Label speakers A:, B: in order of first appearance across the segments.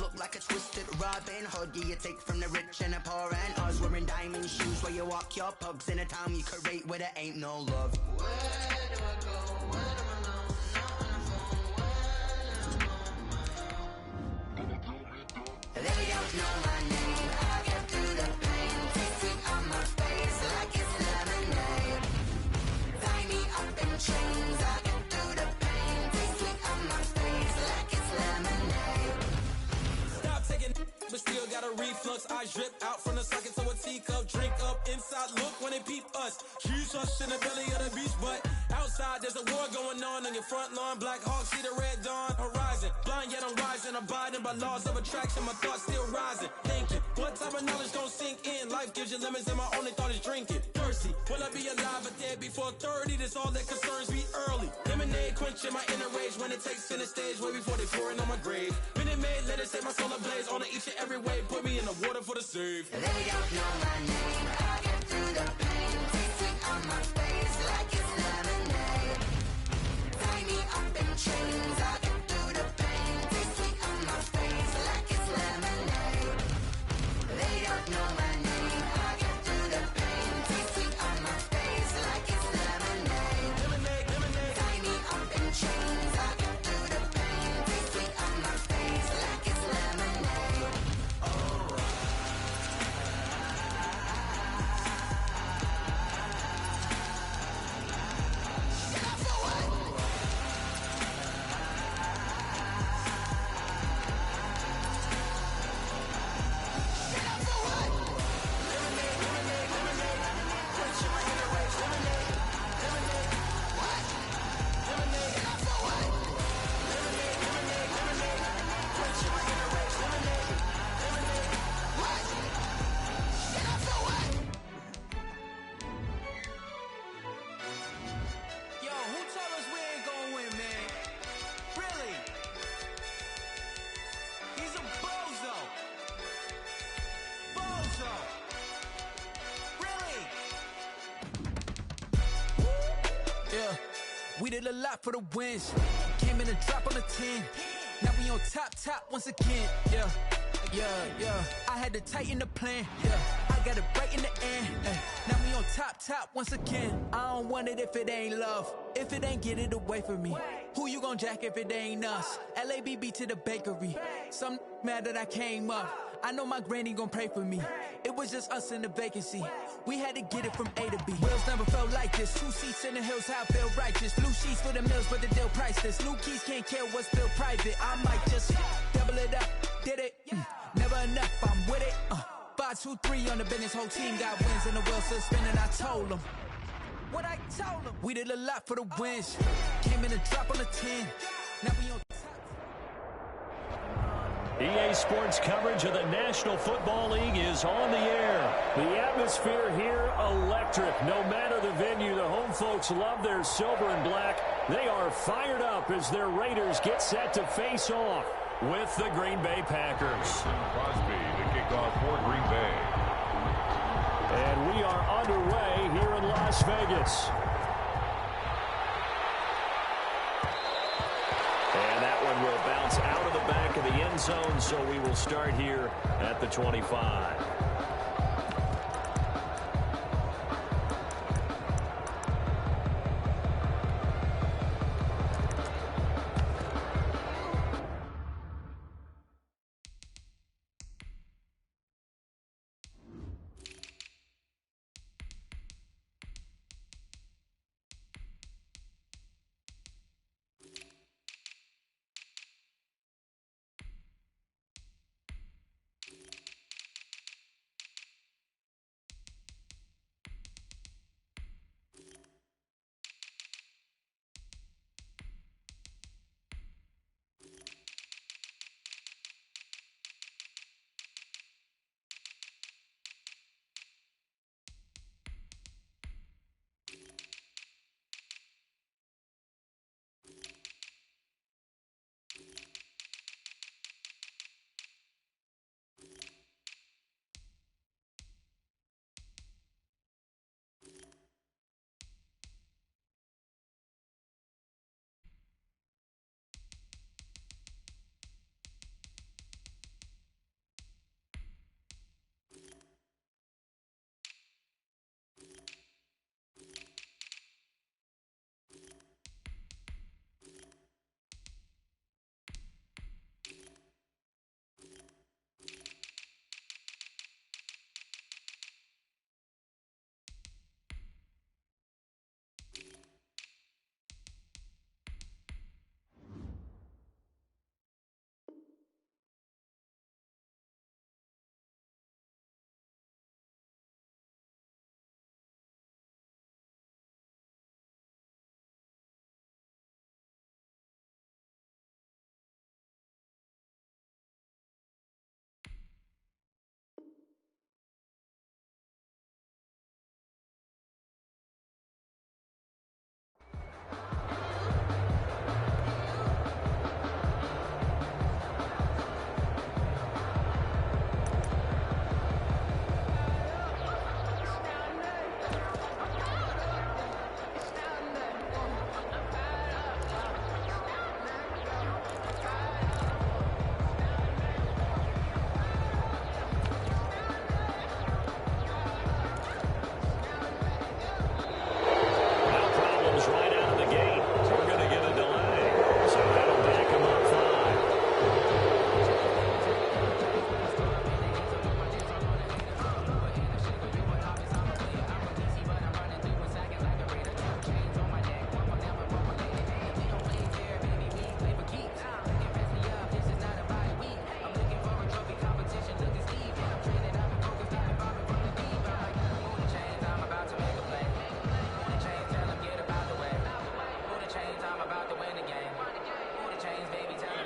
A: look like a twisted Robin Hood. Yeah, you take from the rich and the poor, and us wearing diamond shoes where you walk your pugs in a town you create where there ain't no love. Where do I go? Where do I know? They don't know my name. I get through the pain. Tasting on my face like it's lemonade. Tie me up in chains. I get through the pain. Tasting on my face like it's lemonade.
B: Stop taking, but still got a reflux. I drip out from the socket to a teacup. Drink up inside. Look when they peep us. Choose us in the belly of the beast, but outside there's a war going on your front lawn. Black Hawk see the red dawn horizon. Blind yet I'm rising, abiding by laws of attraction. My thoughts still rising, thinking what type of knowledge gon' sink in? Life gives you lemons and my only thought is drinking. Thirsty, will I be alive or dead before 30? That's all that concerns me early. Lemonade quenching my inner rage when it takes center stage way before they pouring on my grave. Minute Maid, let it set my soul ablaze on each and every way. Put me in the water for the save.
A: They don't know my name. I get through the pain. Tasting on my face like it's lemonade. Tie me up in chains. I get through the pain. Tasting on my face like it's lemonade. They don't know my name. I get through the pain. Tasting on my face like it's lemonade.
B: Lemonade, lemonade.
A: Tie me up in chains. I get through the pain. Tasting on my face like it's lemonade.
B: Yo, who told us we ain't gonna win, man? Really? He's a bozo. Bozo. Really? Yeah, we did a lot for the wins. Came in a drop on the 10. Now we on top once again. Yeah. I had to tighten the plan. Yeah, I got it right in the end. Now we on top once again. I don't want it if it ain't love. If it ain't, get it away from me. Who you gon' jack if it ain't us? LABB to the bakery. Some mad that I came up. I know my granny gon' pray for me. It was just us in the vacancy. We had to get it from A to B. Wheels never felt like this. 2 seats in the hills, how I feel righteous. Blue sheets for the mills, but the deal priceless. New keys can't care what's still private. I might just double it up. Did it? Never enough, I'm with it. 5, 2, 3 on the business. Whole team got wins and the wheels still spinning. I told them what I told them. We did a lot for the wins. Came in a drop on the 10. Now we on top.
C: EA Sports coverage of the National Football League is on the air. The atmosphere here, electric. No matter the venue, the home folks love their silver and black. They are fired up as their Raiders get set to face off with the Green Bay Packers.
D: Crosby to kick off for Green Bay.
C: And we are underway here in Las Vegas. And that one will bounce out of the back of the end zone, so we will start here at the 25.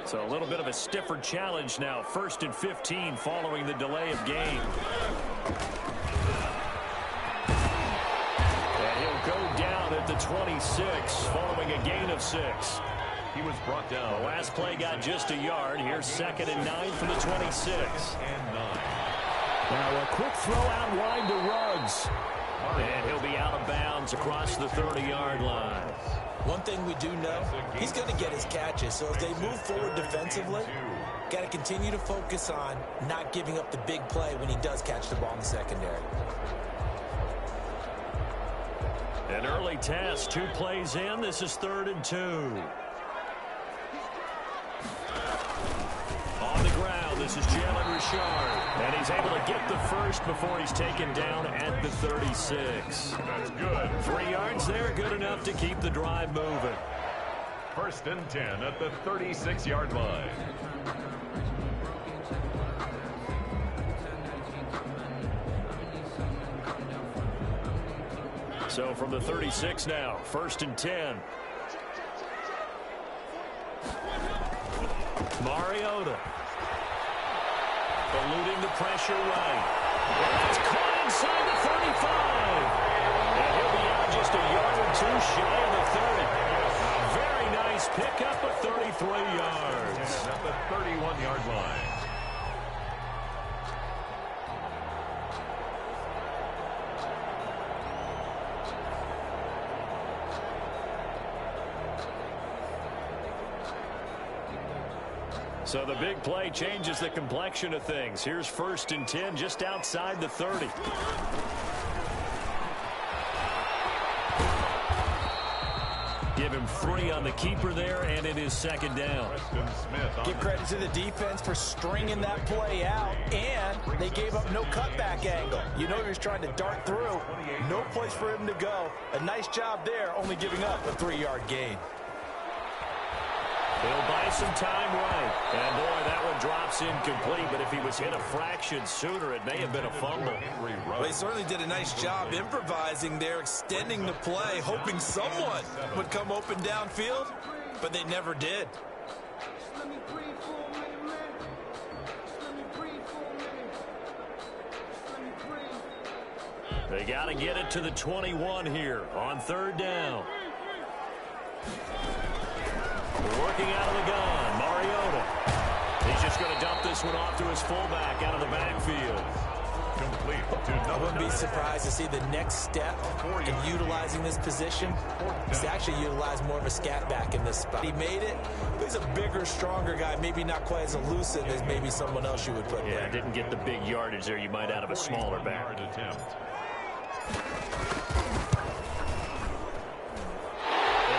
C: So a little bit of a stiffer challenge now. 1st and 15 following the delay of game. And he'll go down at the 26 following a gain of 6.
D: He was brought down.
C: The last play got just a yard. Here's 2nd and 9 from the 26.
D: And 9.
C: Now a quick throw out wide to Ruggs. And he'll be out of bounds across the 30-yard line.
E: One thing we do know, he's going to get his catches. So as they move forward defensively, got to continue to focus on not giving up the big play when he does catch the ball in the secondary.
C: An early test, 2 plays in. This is 3rd and 2. On the ground, this is Jalen Richard. And he's able to get the first before he's taken down at the 36.
D: That's good.
C: 3 yards there, good enough to keep the drive moving.
D: 1st and 10 at the 36-yard line.
C: So from the 36 now, 1st and 10. Mariota. Eluding the pressure right. And it's caught inside the 35. And he'll be out just a yard or 2 shy of the 30. A very nice pickup of 33 yards.
D: At the 31-yard line.
C: So the big play changes the complexion of things. Here's 1st and 10 just outside the 30. Give him 3 on the keeper there, and it is 2nd down.
E: Give credit to the defense for stringing that play out, and they gave up no cutback angle. You know he was trying to dart through. No place for him to go. A nice job there, only giving up a 3-yard gain.
C: He'll buy some time right. And, boy, that one drops incomplete. But if he was hit a fraction sooner, it may have been a fumble.
E: Well, he certainly did a nice job improvising there, extending the play, hoping someone would come open downfield, but they never did.
C: They got to get it to the 21 here on 3rd down. Working out of the gun, Mariota. He's just going to dump this one off to his fullback out of the backfield.
D: Complete.
E: I wouldn't be surprised to see the next step in utilizing this position is to actually utilize more of a scat back in this spot. He made it, but he's a bigger, stronger guy, maybe not quite as elusive as maybe someone else you would put there.
C: Yeah, didn't get the big yardage there you might out of a smaller back.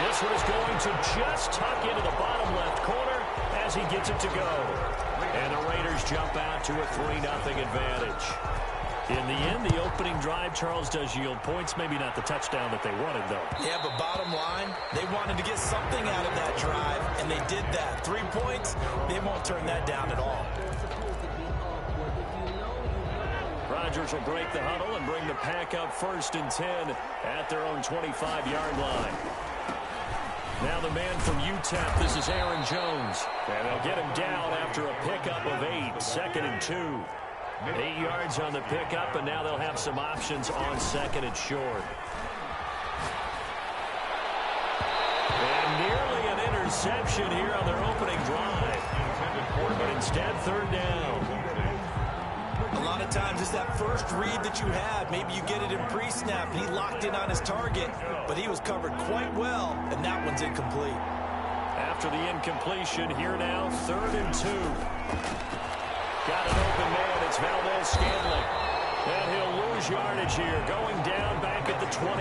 C: This one is going to just tuck into the bottom left corner as he gets it to go. And the Raiders jump out to a 3-0 advantage. In the end, the opening drive, Charles, does yield points. Maybe not the touchdown that they wanted, though.
E: Yeah, but bottom line, they wanted to get something out of that drive, and they did that. 3 points, they won't turn that down at all.
C: Rodgers will break the huddle and bring the pack up 1st and 10 at their own 25-yard line. Now the man from UTEP, this is Aaron Jones. And they'll get him down after a pickup of 8, 2nd and 2. 8 yards on the pickup, and now they'll have some options on 2nd and short. And nearly an interception here on their opening drive. But instead, 3rd down.
E: A lot of times it's that first read that you have. Maybe you get it in pre-snap, and he locked in on his target, but he was covered quite well, and that one's incomplete.
C: After the incompletion, here now, 3rd and 2. Got an open man. It's Valdez-Scantling. And he'll lose yardage here, going down back at the 28.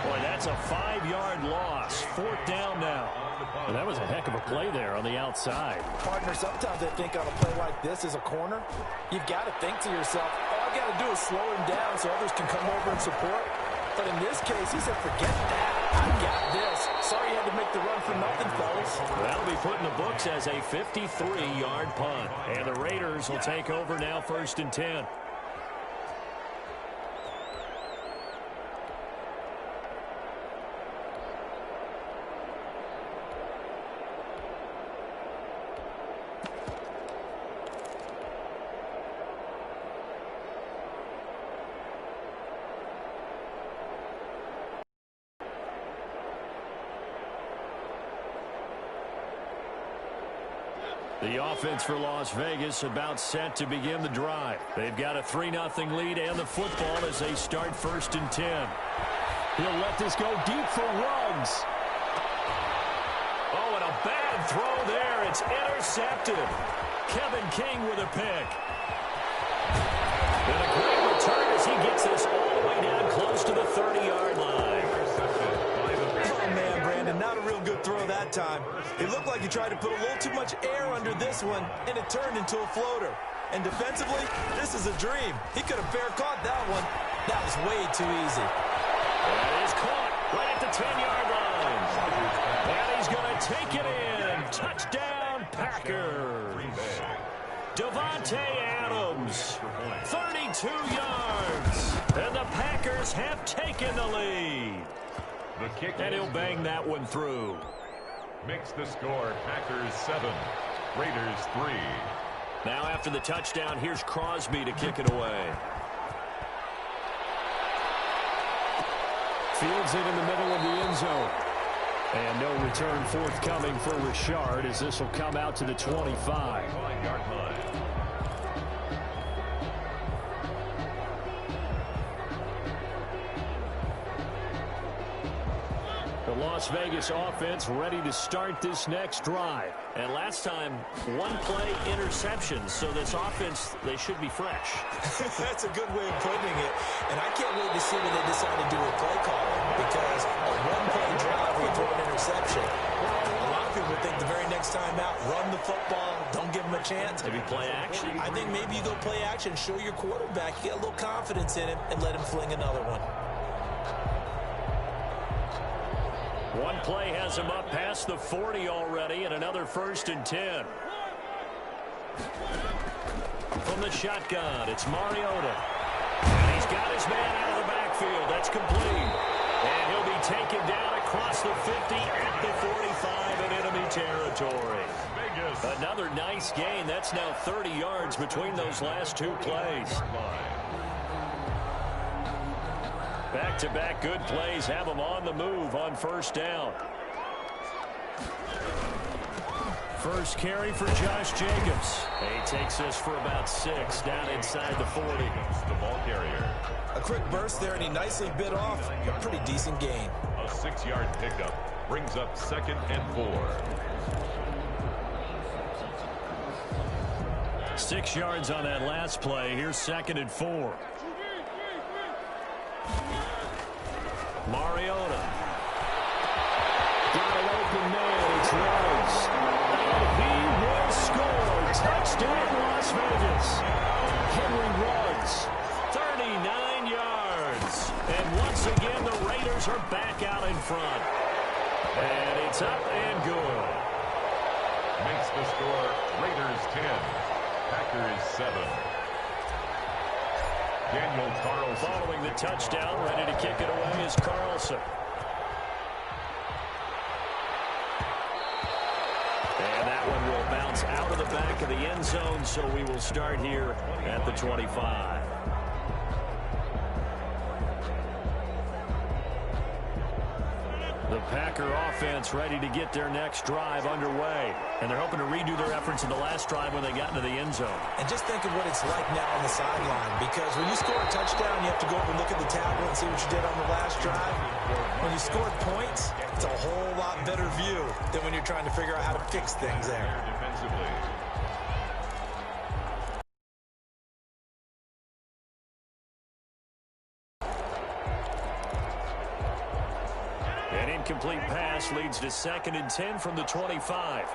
C: Boy, that's a 5-yard loss. 4th down now. And that was a heck of a play there on the outside.
E: Partner, sometimes I think on a play like this as a corner, you've got to think to yourself, all I got to do is slow him down so others can come over and support. But in this case, he said, forget that. I got this. Sorry you had to make the run for nothing, fellas.
C: That'll be put in the books as a 53-yard punt. And the Raiders will take over now 1st and 10. The offense for Las Vegas about set to begin the drive. They've got a 3-0 lead and the football as they start 1st and 10. He'll let this go deep for Ruggs. Oh, and a bad throw there. It's intercepted. Kevin King with a pick. And a great return as he gets this all the way down close to the 30-yard line.
E: Oh, man, Brandon, not a real good throw that time. It looked like he tried to put a little too much air under this one, and it turned into a floater. And defensively, this is a dream. He could have fair caught that one. That was way too easy.
C: That is caught right at the 10-yard line. And he's going to take it in. Touchdown, Packers. Davante Adams, 32 yards. And the Packers have taken the lead. And he'll bang that one through.
D: Makes the score Packers 7, Raiders 3.
C: Now after the touchdown, here's Crosby to kick it away. Fields it in the middle of the end zone. And no return forthcoming for Richard as this will come out to the 25.
D: 5-yard line.
C: The Las Vegas offense ready to start this next drive. And last time, one play interception. So this offense, they should be fresh.
E: That's a good way of putting it. And I can't wait to see what they decide to do with play calling. Because a one-play drive will throw an interception. A lot of people think the very next time out, run the football, don't give them a chance.
C: Maybe play action?
E: I think maybe you go play action, show your quarterback, you get a little confidence in him, and let him fling another one.
C: One play has him up past the 40 already, and another 1st and 10. From the shotgun, it's Mariota. And he's got his man out of the backfield. That's complete. And he'll be taken down across the 50 at the 45 in enemy territory.
D: Vegas.
C: Another nice gain. That's now 30 yards between those last two plays. Back-to-back good plays have them on the move on 1st down. First carry for Josh Jacobs. He takes this for about 6 down inside the 40.
D: The ball carrier.
E: A quick burst there, and he nicely bit off a pretty decent gain.
D: A 6-yard pickup brings up 2nd and 4.
C: 6 yards on that last play. Here's 2nd and 4. Mariota. Got an open man. It's Ruggs. And he will score. Touchdown, Las Vegas. Henry Ruggs. 39 yards. And once again, the Raiders are back out in front. And it's up and good.
D: Makes the score Raiders 10, Packers 7. Daniel Carlson.
C: Following the touchdown, ready to kick it away is Carlson. And that one will bounce out of the back of the end zone, so we will start here at the 25. The Packer offense ready to get their next drive underway. And they're hoping to redo their efforts in the last drive when they got into the end zone.
E: And just think of what it's like now on the sideline. Because when you score a touchdown, you have to go up and look at the tablet and see what you did on the last drive. When you scored points, it's a whole lot better view than when you're trying to figure out how to fix things there.
D: Defensively.
C: An incomplete pass leads to 2nd and 10 from the 25.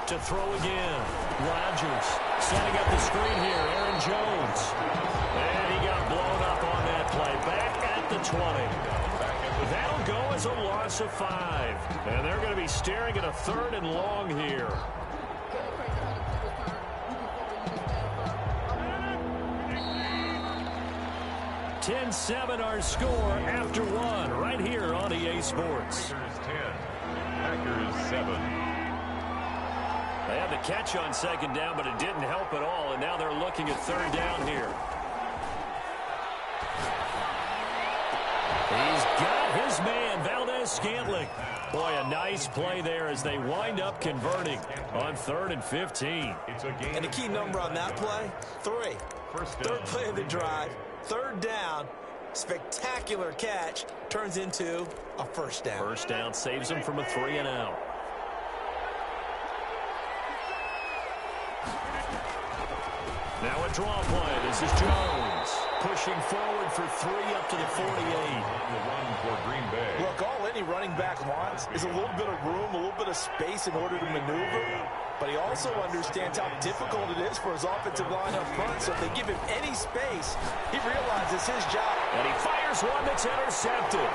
C: To throw again. Rodgers setting up the screen here. Aaron Jones. And he got blown up on that play. Back at the 20. That'll go as a loss of 5. And they're going to be staring at a 3rd and long here. 10-7 our score after 1 right here on EA Sports.
D: Raiders 10, Packers 7.
C: They had the catch on 2nd down, but it didn't help at all, and now they're looking at 3rd down here. He's got his man, Valdez Scantling. Boy, a nice play there as they wind up converting on 3rd and 15.
E: And the key number on that play, 3. Third play of the drive, 3rd down, spectacular catch, turns into a first down.
C: First down saves them from a 3-and-out. Now a draw play. This is Jones pushing forward for 3 up to the 48.
D: The run for Green Bay.
E: Look, all any running back wants is a little bit of room, a little bit of space in order to maneuver. But he also understands how difficult it is for his offensive line up front. So if they give him any space, he realizes his job.
C: And he fires one that's intercepted.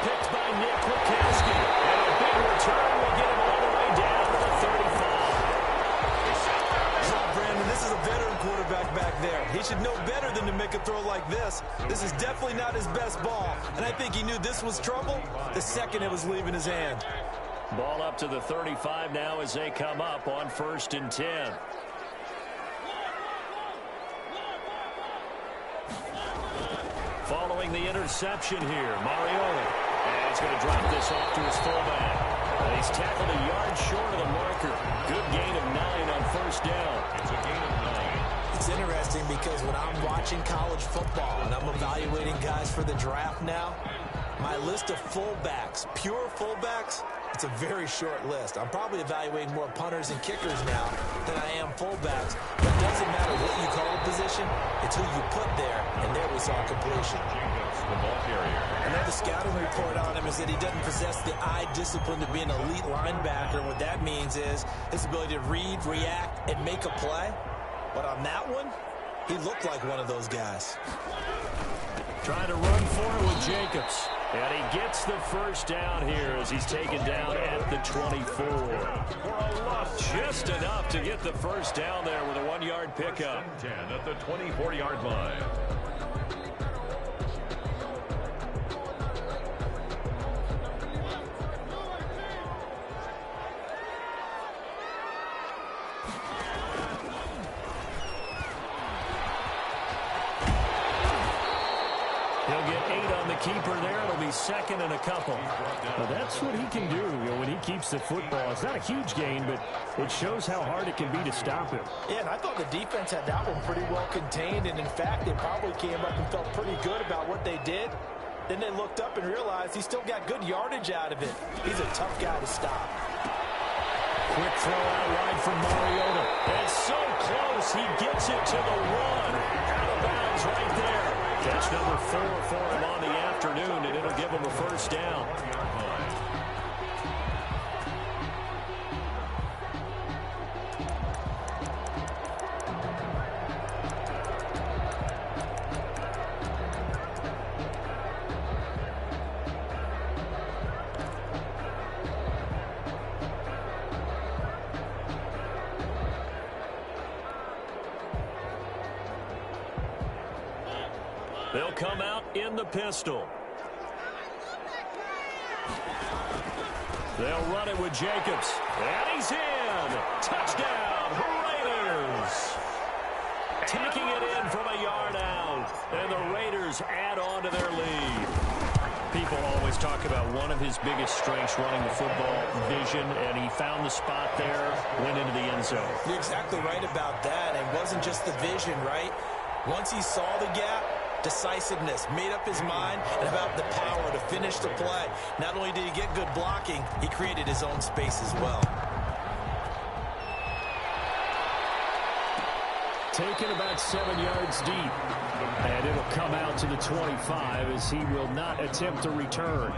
C: Picked by Nick Kwiatkowski. And a big return will get him all the way down to the 35.
E: Brandon, this is a veteran quarterback back there. He should know better than to make a throw like this. This is definitely not his best ball. And I think he knew this was trouble the second it was leaving his hand.
C: Ball up to the 35 now as they come up on 1st and 10. Following the interception here, Mariota. And he's going to drop this off to his fullback. And he's tackled a yard short of the marker. Good gain of 9 on 1st down.
D: It's a gain of 9.
E: It's interesting because when I'm watching college football and I'm evaluating guys for the draft now, my list of fullbacks, pure fullbacks, it's a very short list. I'm probably evaluating more punters and kickers now than I am fullbacks. But it doesn't matter what you call a position. It's who you put there, and there we saw completion.
D: The ball carrier.
E: Another scouting report on him is that he doesn't possess the eye discipline to be an elite linebacker. What that means is his ability to read, react, and make a play. But on that one, he looked like one of those guys.
C: Trying to run for it with Jacobs. And he gets the first down here as he's taken down at the 24. Just enough to get the first down there with a 1-yard pickup.
D: 10 at the 24-yard line.
C: He'll get 8 on the keeper there. It'll be 2nd and a couple.
F: Well, that's what he can do when he keeps the football. It's not a huge gain, but it shows how hard it can be to stop him.
E: Yeah, and I thought the defense had that one pretty well contained, and in fact, they probably came up and felt pretty good about what they did. Then they looked up and realized he still got good yardage out of it. He's a tough guy to stop.
C: Quick throw out wide from Mariota. And so close, he gets it to the 1. Out of bounds right there. Catch number 4 for him on the afternoon, and it'll give him a first down. They'll come out in the pistol. They'll run it with Jacobs. And he's in. Touchdown, Raiders. Taking it in from a yard out. And the Raiders add on to their lead. People always talk about one of his biggest strengths running the football, vision, and he found the spot there, went into the end zone.
E: You're exactly right about that. It wasn't just the vision, right? Once he saw the gap, decisiveness, made up his mind, and about the power to finish the play. Not only did he get good blocking, he created his own space as well.
F: Taken about 7 yards deep. And it'll come out to the 25 as he will not attempt to return.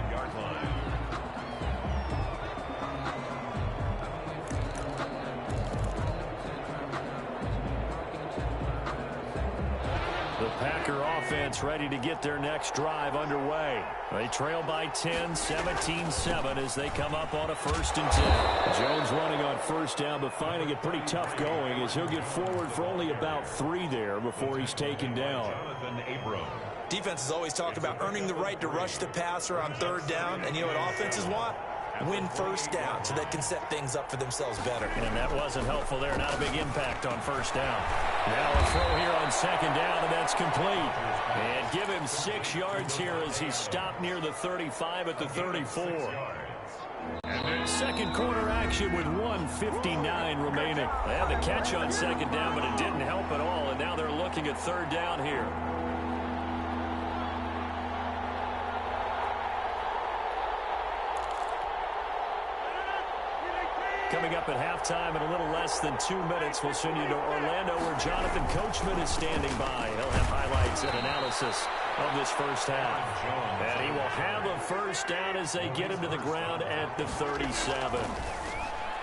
C: The Packer offense ready to get their next drive underway. They trail by 10, 17-7 as they come up on a 1st and 10.
F: Jones running on first down, but finding it pretty tough going as he'll get forward for only about 3 there before he's taken down.
E: Defenses always talk about earning the right to rush the passer on 3rd down, and you know what offenses want? win first down so they can set things up for themselves better.
F: And that wasn't helpful there. Not a big impact on first down. Now a throw here on second down, and that's complete. And give him 6 yards here as he stopped near the 35 at the 34. Second quarter action with 1:59 remaining. They had the catch on second down, but it didn't help at all, and now they're looking at third down here. Coming up at halftime in a little less than 2 minutes, we'll send you to Orlando where Jonathan Coachman is standing by. He'll have highlights and analysis of this first half. And he will have a first down as they get him to the ground at the 37.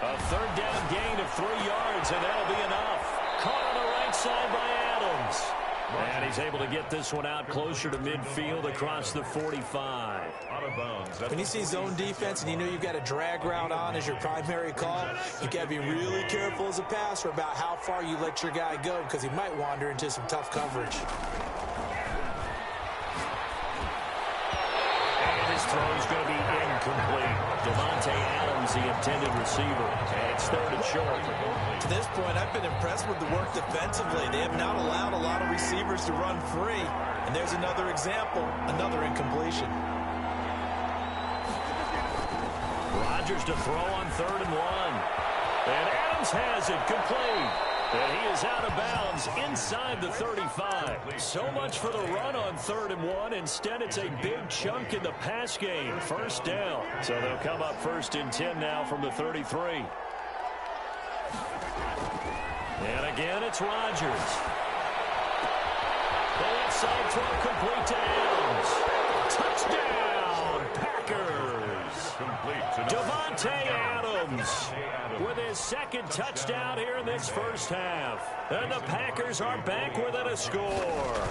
F: A third down gain of 3 yards, and that'll be enough. Caught on the right side by Adams. And he's able to get this one out closer to midfield across the 45.
D: Out of bounds.
E: When you see zone defense and you know you've got a drag route on as your primary call, you've got to be really careful as a passer about how far you let your guy go because he might wander into some tough coverage.
F: And his throw is going to be incomplete. Devontae Adams, the intended receiver. And it's third and short.
E: To this point, I've been impressed with the work defensively. They have not allowed a lot of receivers to run free. And there's another example, another incompletion.
F: Rodgers to throw on 3rd and 1. And Adams has it complete. And he is out of bounds inside the 35. So much for the run on 3rd and 1. Instead, it's a big chunk in the pass game. First down. So they'll come up 1st and 10 now from the 33. And again, it's Rodgers. The left side throw complete to Adams. Touchdown, Packers. Devontae Adams with his second touchdown here in this first half. And the Packers are back within a score.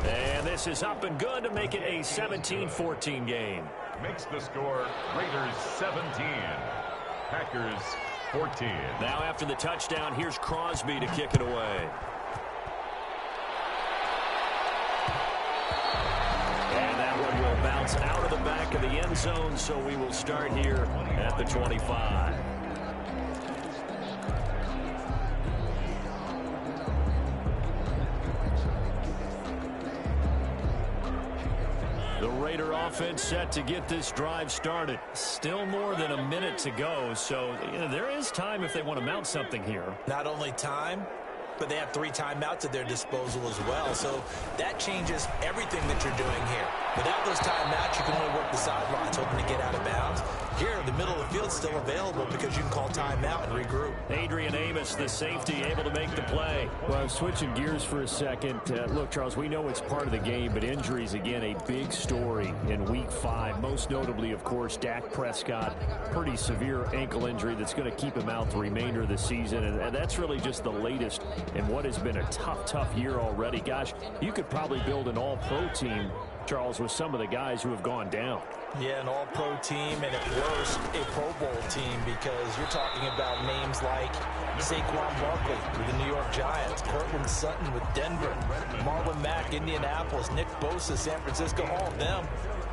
F: And this is up and good to make it a 17-14 game.
D: Makes the score Raiders 17. Packers 14.
F: Now after the touchdown, here's Crosby to kick it away. And that one will bounce out of the back of the end zone, so we will start here at the 25. The Raider offense set to get this drive started. Still more than a minute to go, so there is time if they want to mount something here.
E: Not only time, but they have 3 timeouts at their disposal as well. So that changes everything that you're doing here. Without those timeouts, you can only work the sidelines, hoping to get out of bounds. Here, the middle of the field is still available because you can call timeout and regroup.
F: Adrian Amos, the safety, able to make the play.
G: Well, switching gears for a second. Look, Charles, we know it's part of the game, but injuries, again, a big story in Week 5. Most notably, of course, Dak Prescott. Pretty severe ankle injury that's going to keep him out the remainder of the season. And that's really just the latest in what has been a tough year already. Gosh, you could probably build an all-pro team, Charles, with some of the guys who have gone down.
E: Yeah, an all-pro team, and at worst, a Pro Bowl team, because you're talking about names like Saquon Barkley with the New York Giants, Cortland Sutton with Denver, Marlon Mack, Indianapolis, Nick Bosa, San Francisco, all of them.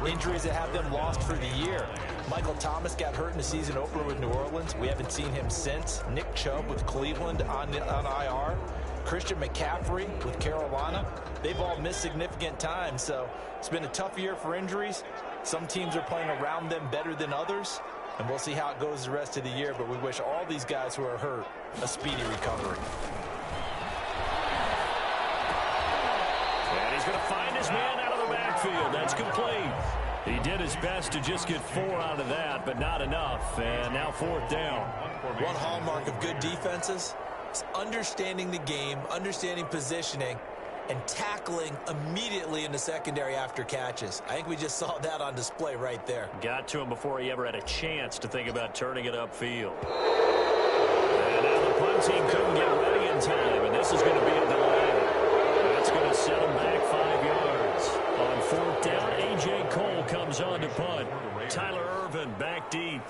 E: Injuries that have them lost for the year. Michael Thomas got hurt in the season opener with New Orleans. We haven't seen him since. Nick Chubb with Cleveland on IR. Christian McCaffrey with Carolina. They've all missed significant time, so it's been a tough year for injuries. Some teams are playing around them better than others, and we'll see how it goes the rest of the year, but we wish all these guys who are hurt a speedy recovery.
F: And he's going to find his man out of the backfield. That's complete. He did his best to just get 4 out of that, but not enough. And now 4th down.
E: One hallmark of good defenses is understanding the game, understanding positioning, and tackling immediately in the secondary after catches. I think we just saw that on display right there.
F: Got to him before he ever had a chance to think about turning it upfield. And now the punt team couldn't get ready in time, and this is going to be a delay. That's going to set him back 5 yards. On 4th down, A.J. Cole comes on to punt. Tyler Ervin back deep.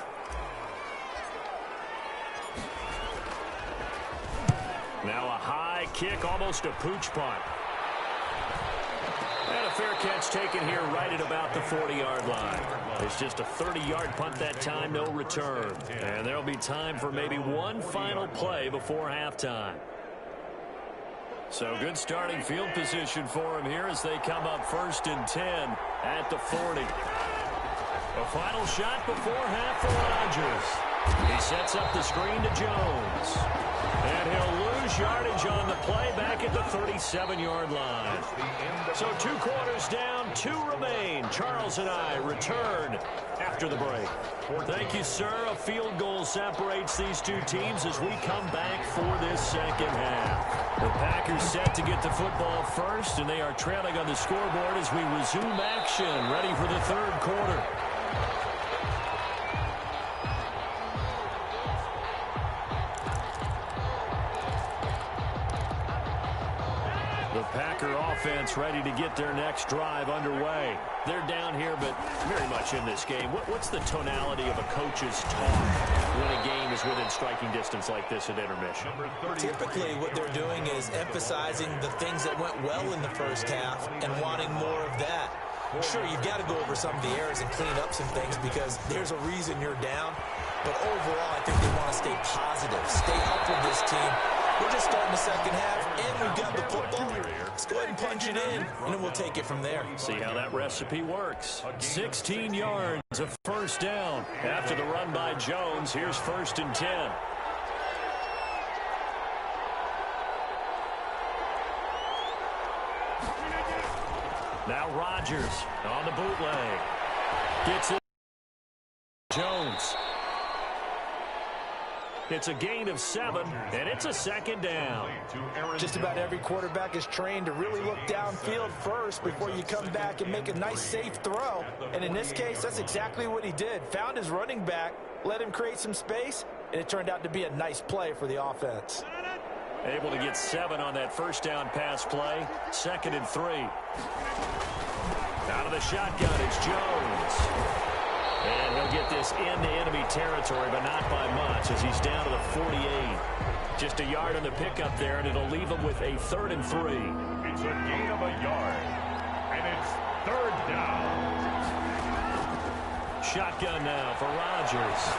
F: Now a high kick, almost a pooch punt. And a fair catch taken here right at about the 40-yard line. It's just a 30-yard punt that time, no return. And there'll be time for maybe one final play before halftime. So good starting field position for him here as they come up 1st and 10 at the 40. A final shot before half for Rodgers. He sets up the screen to Jones. And he'll lose yardage on the play back at the 37-yard line. So 2 quarters down, 2 remain. Charles and I return after the break. Thank you, sir. A field goal separates these two teams as we come back for this second half. The Packers set to get the football first, and they are trailing on the scoreboard as we resume action, ready for the 3rd quarter. The Packer offense ready to get their next drive underway. They're down here, but very much in this game. What's the tonality of a coach's talk when a game is within striking distance like this at intermission?
E: Typically, what they're doing is emphasizing the things that went well in the first half and wanting more of that. Sure, you've got to go over some of the errors and clean up some things because there's a reason you're down. But overall, I think they want to stay positive, stay up with this team. We're just starting the second half, and we've got the football. Let's go ahead and punch it in, and then we'll take it from there.
F: See how that recipe works. 16 yards, a first down. After the run by Jones, here's 1st and 10. Now Rodgers on the bootleg. Gets it. Jones. It's a gain of 7, and it's a 2nd down.
E: Just about every quarterback is trained to really look downfield first before you come back and make a nice, safe throw. And in this case, that's exactly what he did. Found his running back, let him create some space, and it turned out to be a nice play for the offense.
F: Able to get 7 on that first down pass play. 2nd and 3. Out of the shotgun, it's Jones. And he'll get this into enemy territory, but not by much as he's down to the 48. Just a yard on the pickup there, and it'll leave him with a 3rd and 3.
D: It's a gain of a yard, and it's 3rd down.
F: Shotgun now for Rodgers.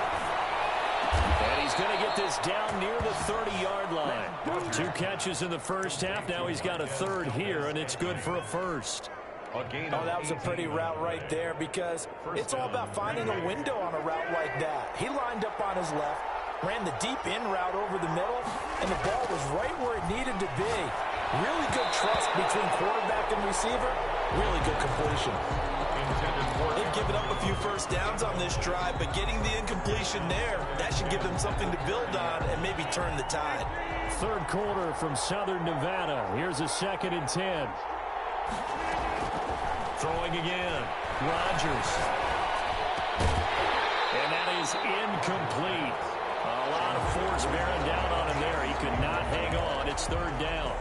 F: And he's going to get this down near the 30-yard line. 2 catches in the first half. Now he's got a 3rd here, and it's good for a 1st.
E: Oh, that was a pretty route right there because it's all about finding a window on a route like that. He lined up on his left, ran the deep in route over the middle, and the ball was right where it needed to be. Really good trust between quarterback and receiver. Really good completion. They've given up a few first downs on this drive, but getting the incompletion there, that should give them something to build on and maybe turn the tide.
F: 3rd quarter from Southern Nevada. Here's a 2nd and 10. Throwing again. Rodgers. And that is incomplete. A lot of force bearing down on him there. He could not hang on. It's 3rd down.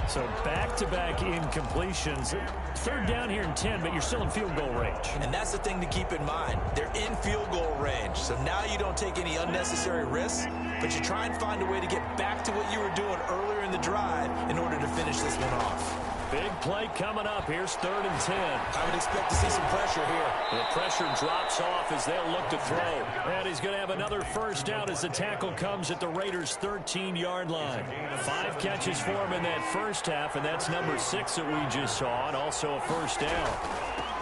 F: So back-to-back incompletions. 3rd down here in 10, but you're still in field goal range.
E: And that's the thing to keep in mind. They're in field goal range. So now you don't take any unnecessary risks, but you try and find a way to get back to what you were doing earlier in the drive in order to finish this one off.
F: Big play coming up. Here's 3rd and 10.
E: I would expect to see some pressure here.
F: The pressure drops off as they'll look to throw. And he's going to have another first down as the tackle comes at the Raiders' 13-yard line. 5 catches for him in that first half, and that's number 6 that we just saw, and also a first down.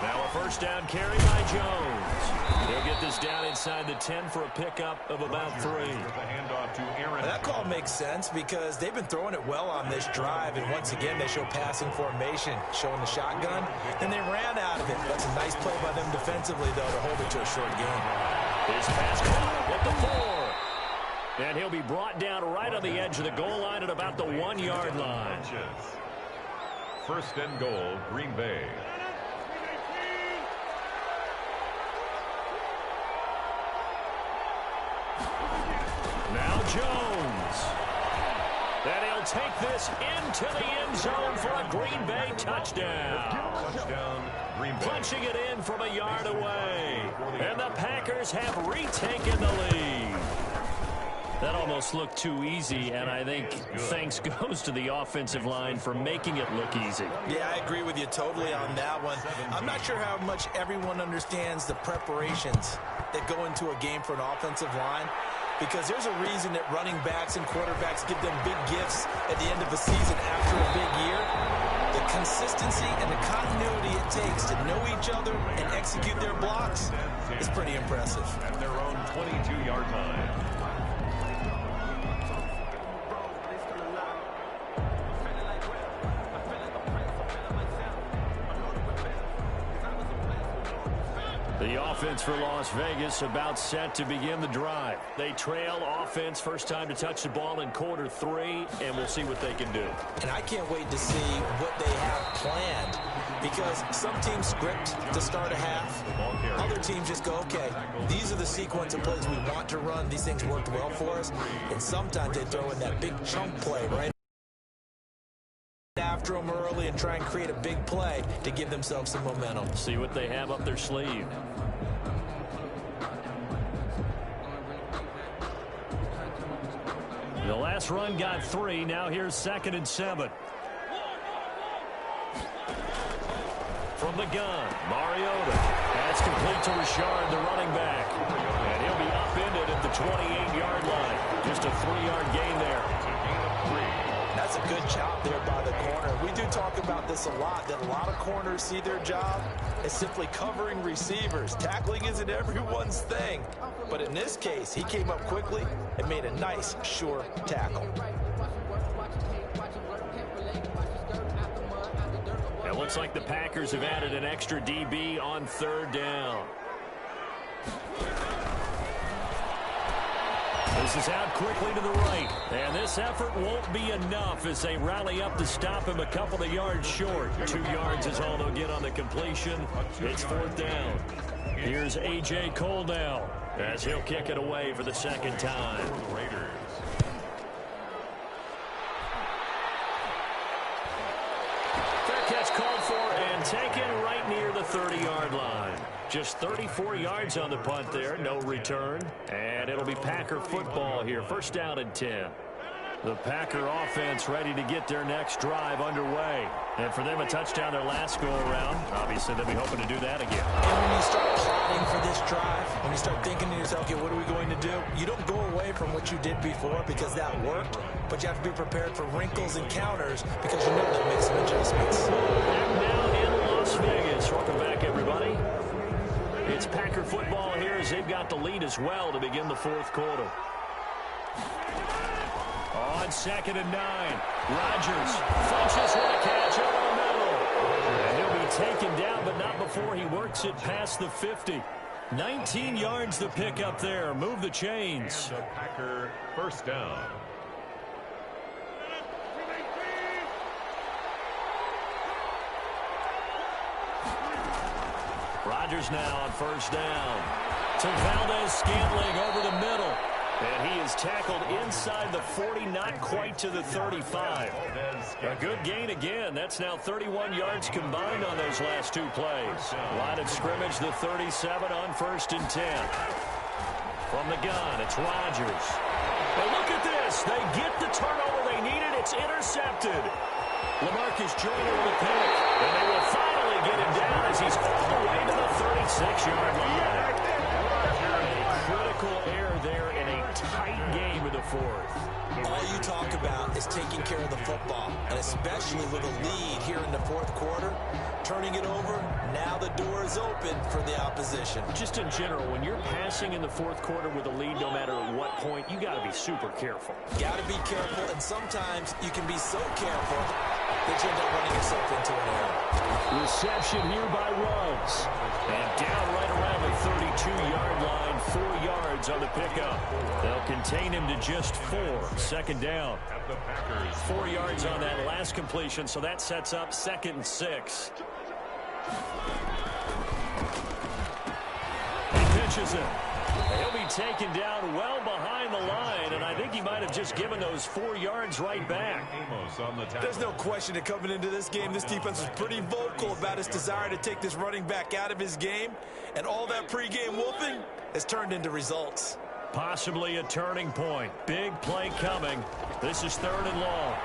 F: Now a first down carry by Jones. He'll get this down inside the 10 for a pickup of about 3.
E: That call makes sense because they've been throwing it well on this drive, and once again they show passing formation, showing the shotgun, and they ran out of it. That's a nice play by them defensively, though, to hold it to a short game.
F: His pass caught at the 4. And he'll be brought down right on the edge of the goal line at about the 1-yard line.
D: 1st and goal, Green Bay.
F: Now Jones. And he'll take this into the end zone for a Green Bay touchdown.
D: Touchdown, Green Bay.
F: Punching it in from a yard away. And the Packers have retaken the lead. That almost looked too easy, and I think thanks goes to the offensive line for making it look easy.
E: Yeah, I agree with you totally on that one. I'm not sure how much everyone understands the preparations that go into a game for an offensive line, because there's a reason that running backs and quarterbacks give them big gifts at the end of the season after a big year. The consistency and the continuity it takes to know each other and execute their blocks is pretty impressive.
D: At their own 22-yard line.
F: The offense for Las Vegas about set to begin the drive. They trail offense, first time to touch the ball in quarter 3, and we'll see what they can do.
E: And I can't wait to see what they have planned, because some teams script to start a half. Other teams just go, okay, these are the sequence of plays we want to run. These things worked well for us. And sometimes they throw in that big chunk play right after them early and try and create a big play to give themselves some momentum.
F: See what they have up their sleeve. The last run got 3. Now here's 2nd and 7. From the gun, Mariota. That's complete to Richard, the running back. And he'll be upended at the 28-yard line. Just a 3-yard gain there.
E: That's a good job there by the corner. We do talk about this a lot, that a lot of corners see their job as simply covering receivers. Tackling isn't everyone's thing. But in this case, he came up quickly and made a nice, sure tackle.
F: It looks like the Packers have added an extra DB on 3rd down. This is out quickly to the right, and this effort won't be enough as they rally up to stop him a couple of yards short. 2 yards is all they'll get on the completion. It's 4th down. Here's A.J. Cole now as he'll kick it away for the 2nd time. Fair catch called for and taken right near the 30-yard line. Just 34 yards on the punt there, no return. And it'll be Packer football here, 1st down and 10. The Packer offense ready to get their next drive underway. And for them, a touchdown their last go-around. Obviously, they'll be hoping to do that again.
E: And when you start plotting for this drive, when you start thinking to yourself, okay, what are we going to do? You don't go away from what you did before because that worked, but you have to be prepared for wrinkles and counters because you know that makes some adjustments.
F: Back now in Las Vegas. Welcome back, everybody. It's Packer football here as they've got the lead as well to begin the 4th quarter. On 2nd and 9, Rodgers flinches with a catch over the middle. And he'll be taken down, but not before he works it past the 50. 19 yards to pick up there. Move the chains.
D: And the Packer 1st down.
F: Rodgers now on 1st down. To Valdez-Scantling over the middle. And he is tackled inside the 40, not quite to the 35. A good gain again. That's now 31 yards combined on those last 2 plays. Line of scrimmage, the 37 on 1st and 10. From the gun, it's Rodgers. And look at this. They get the turnover they needed. It's intercepted. LaMarcus Joyner with a pick. And they will finally get him down as he's all the way to the 36-yard line. A critical error there in a tight game in the 4th.
E: All you talk about is taking care of the football, and especially with a lead here in the 4th quarter, turning it over, now the door is open for the opposition.
F: Just in general, when you're passing in the 4th quarter with a lead, no matter at what point, you got to be super careful.
E: Got to be careful, and sometimes you can be so careful that you end up running yourself into an error.
F: Reception here by Ruggs. And down right around the 32-yard line, 4 yards on the pickup. They'll contain him to just 4. 2nd down. 4 yards on that last completion, so that sets up 2nd and 6. He pitches it. He'll be taken down well behind the line, and I think he might have just given those 4 yards right back.
E: There's no question that coming into this game, this defense was pretty vocal about its desire to take this running back out of his game, and all that pregame whooping has turned into results.
F: Possibly a turning point. Big play coming. This is 3rd and long.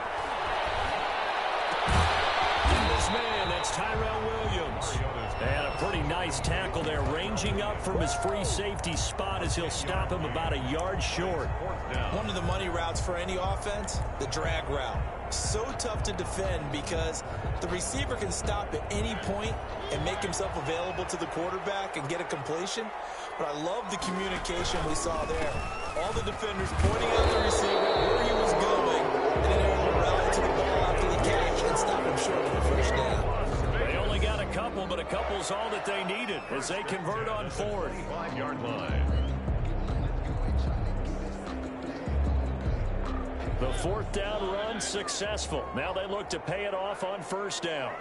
F: This man, that's Tyrell Williams. And a pretty nice tackle there, ranging up from his free safety spot as he'll stop him about a yard short.
E: One of the money routes for any offense, the drag route. So tough to defend because the receiver can stop at any point and make himself available to the quarterback and get a completion. But I love the communication we saw there. All the defenders pointing out the receiver, where he was going, and then able to rally to the ball after the catch and stop him short of the first down.
F: They only got a couple, but a couple's all that they needed as they convert on 4th.
D: 5-yard line.
F: The 4th down run successful. Now they look to pay it off on 1st down.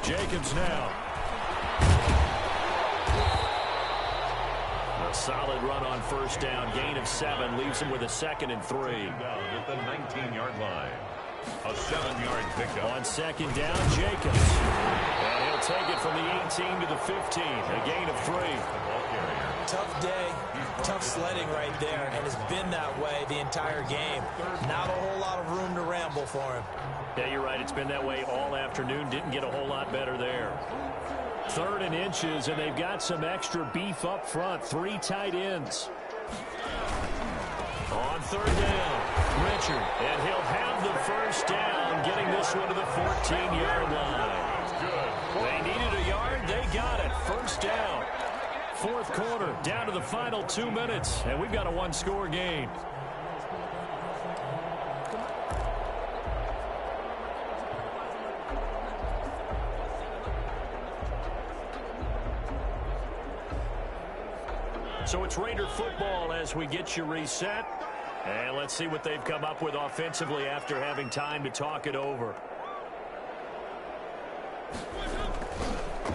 F: Jacobs now. A solid run on 1st down. Gain of 7 leaves him with a 2nd and 3.
D: Down at the 19-yard line. A 7-yard pickup.
F: On 2nd down, Jacobs. And he'll take it from the 18 to the 15. A gain of 3.
E: Tough day, tough sledding right there, and it's been that way the entire game. Not a whole lot of room to ramble for him.
F: Yeah, you're right. It's been that way all afternoon. Didn't get a whole lot better there. 3rd and inches, and they've got some extra beef up front. 3 tight ends. On 3rd down, Richard, and he'll have the 1st down, getting this one to the 14-yard line. They needed a yard. They got it. 1st down. 4th quarter, down to the final 2 minutes, and we've got a 1-score game. So it's Raider football as we get you reset. And let's see what they've come up with offensively after having time to talk it over.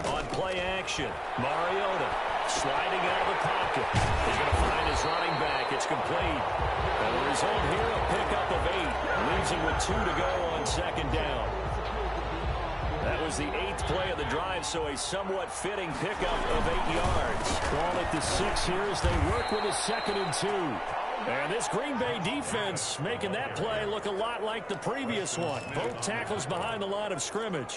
F: On play action, Mariota sliding out of the pocket. He's going to find his running back. It's complete. And the result here, a pickup of 8. Leaves him with 2 to go on 2nd down. That was the 8th play of the drive, so a somewhat fitting pickup of 8 yards. Ball at the 6 here as they work with a 2nd and 2. And this Green Bay defense making that play look a lot like the previous one. Both tackles behind the line of scrimmage.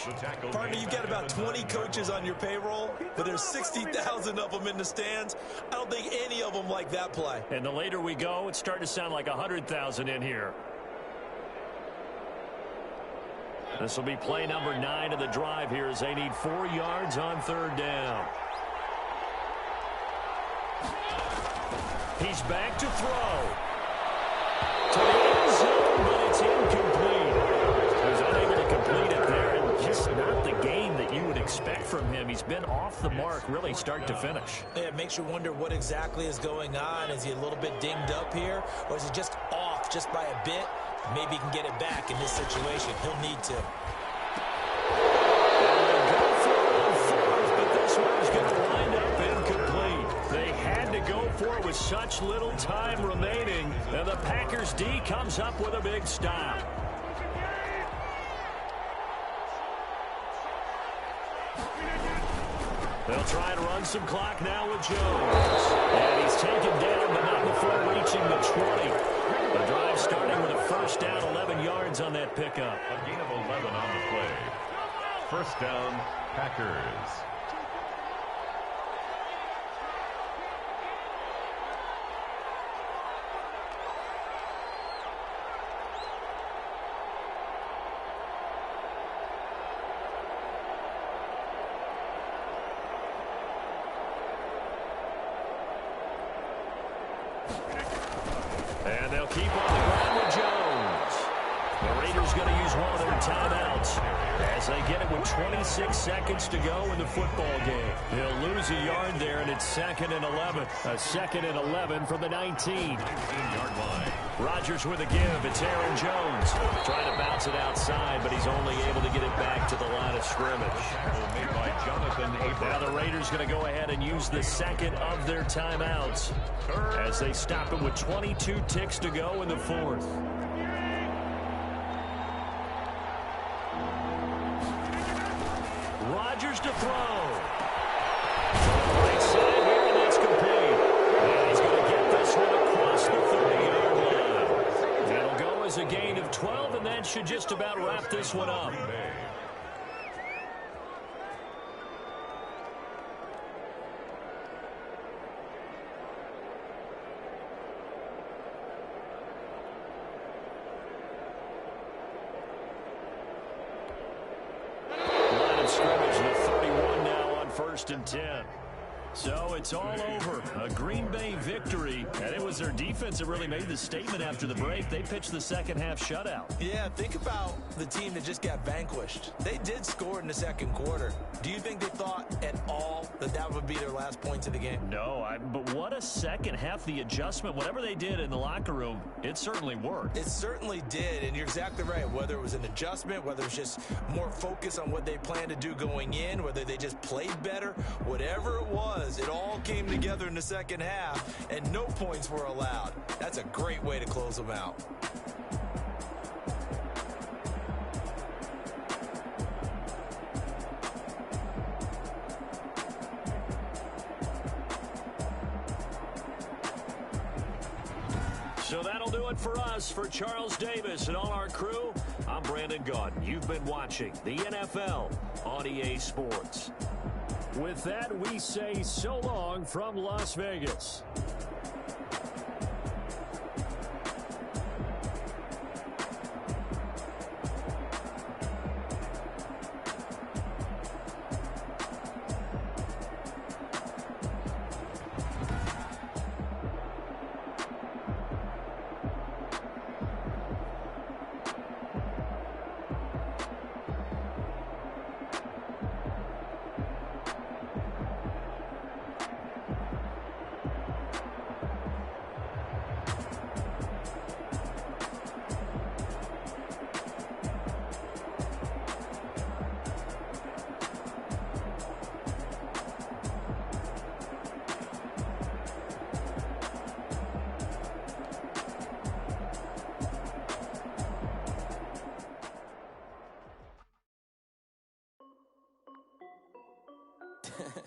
E: Partner, you've got about 20 coaches on your payroll, but there's 60,000 of them in the stands. I don't think any of them like that play.
F: And the later we go, it's starting to sound like 100,000 in here. This will be play number 9 of the drive here as they need 4 yards on 3rd down. He's back to throw. To the end zone, but it's incomplete. He was unable to complete it there, and just not the game that you would expect from him. He's been off the mark really start to finish.
E: Yeah, it makes you wonder what exactly is going on. Is he a little bit dinged up here, or is he just off just by a bit? Maybe he can get it back in this situation. He'll need to.
F: Go for it with such little time remaining, and the Packers D comes up with a big stop. They'll try and run some clock now with Jones, and he's taken down but not before reaching the 20. The drive starting with a 1st down, 11 yards on that pickup.
D: A gain of 11 on the play. 1st down, Packers.
F: And they'll keep on the ground with Jones. The Raiders going to use one of their timeouts as they get it with 26 seconds to go in the football game. They'll lose a yard there, and it's 2nd and 11. A 2nd and 11 from the 19-yard line. Rodgers with a give. It's Aaron Jones trying to bounce it outside, but he's only able to get it back to the line of scrimmage.
D: Made by Jonathan Abram.
F: Now the Raiders going to go ahead and use the 2nd of their timeouts as they stop it with 22 ticks to go in the 4th. Rodgers to throw. Right side here, and that's complete. And he's going to
C: is a gain of 12, and that should just about wrap this one up. Line of scrimmage to 31 now on 1st and 10. So it's all over. A Green Bay victory, and it was their defense that really made the statement after the break. They pitched the second half shutout.
E: Yeah, think about the team that just got vanquished. They did score in the second quarter. Do you think they thought at all that that would be their last points of the game?
C: No, but what a second half. The adjustment, whatever they did in the locker room, it certainly worked.
E: It certainly did, and you're exactly right. Whether it was an adjustment, whether it's just more focus on what they planned to do going in, whether they just played better, whatever it was, it all came together in the second half, and no points were allowed. That's a great way to close them out.
C: So that'll do it for us. For Charles Davis and all our crew, I'm Brandon Gaudin. You've been watching the NFL on EA Sports. With that, we say so long from Las Vegas.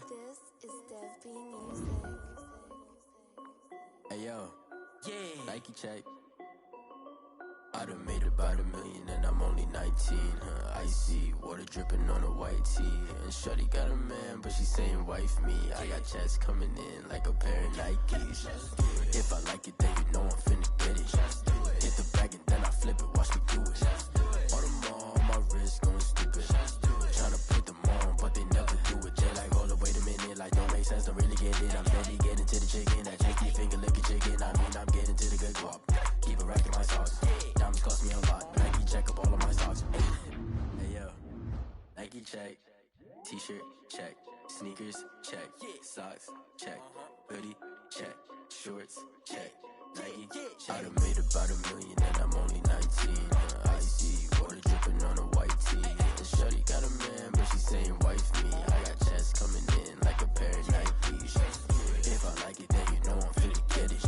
A: This is Dev B Music.
H: Hey yo, yeah, Nike check. I done made about $1 million and I'm only 19. Icy water dripping on a white tee. And shorty got a man, but she saying wife me. I got checks coming in like a pair of Nikes. If I like it, then you know I'm finna get it. Hit the bag and then I flip it, watch me do it. All on my wrist going stupid. Tryna put them on, but they never do it. Jay like, hold up, wait a minute, like don't make sense, don't really get it. I'm steady getting to the chicken, that cheeky finger licking chicken. I mean, I'm getting to the good guap. Keep it racking my sauce. Diamonds cost me a lot. Nike check up all of my stocks. Hey yo, Nike check. T-shirt check. Sneakers check. Socks check. Hoodie check. Shorts check. Nike check. I done made about $1 million and I'm only 19. Icy water dripping on a white tee. And shorty got a man, but she saying wife me. I got checks coming in like a pair of Nikes. If I like it, then you know I'm finna get it.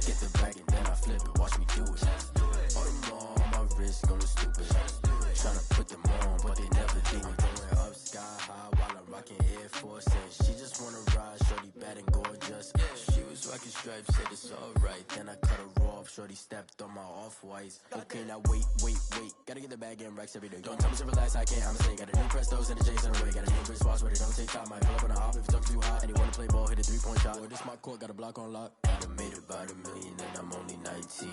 H: Get the bag and then I flip it, watch me do it. All them on my wrist going stupid. Tryna put them on, but they never do it. Going up sky high while I'm rocking Air Force. And she just wanna ride, shorty bad and gorgeous. She was rocking stripes, said it's alright. Then I cut her off, shorty stepped on my off-whites. Okay, now wait. Gotta get the bag and racks every day. Don't tell me to relax, I can't, I'm saying. Got a new Prestos and a J's in the way. Got a new wristwatch where they don't take time. Might pull up on a hop if it talks too hot. And he wanna play ball, hit a 3-point shot. Boy, this my court, got a block on lock. I done made about $1 million and I'm only 19.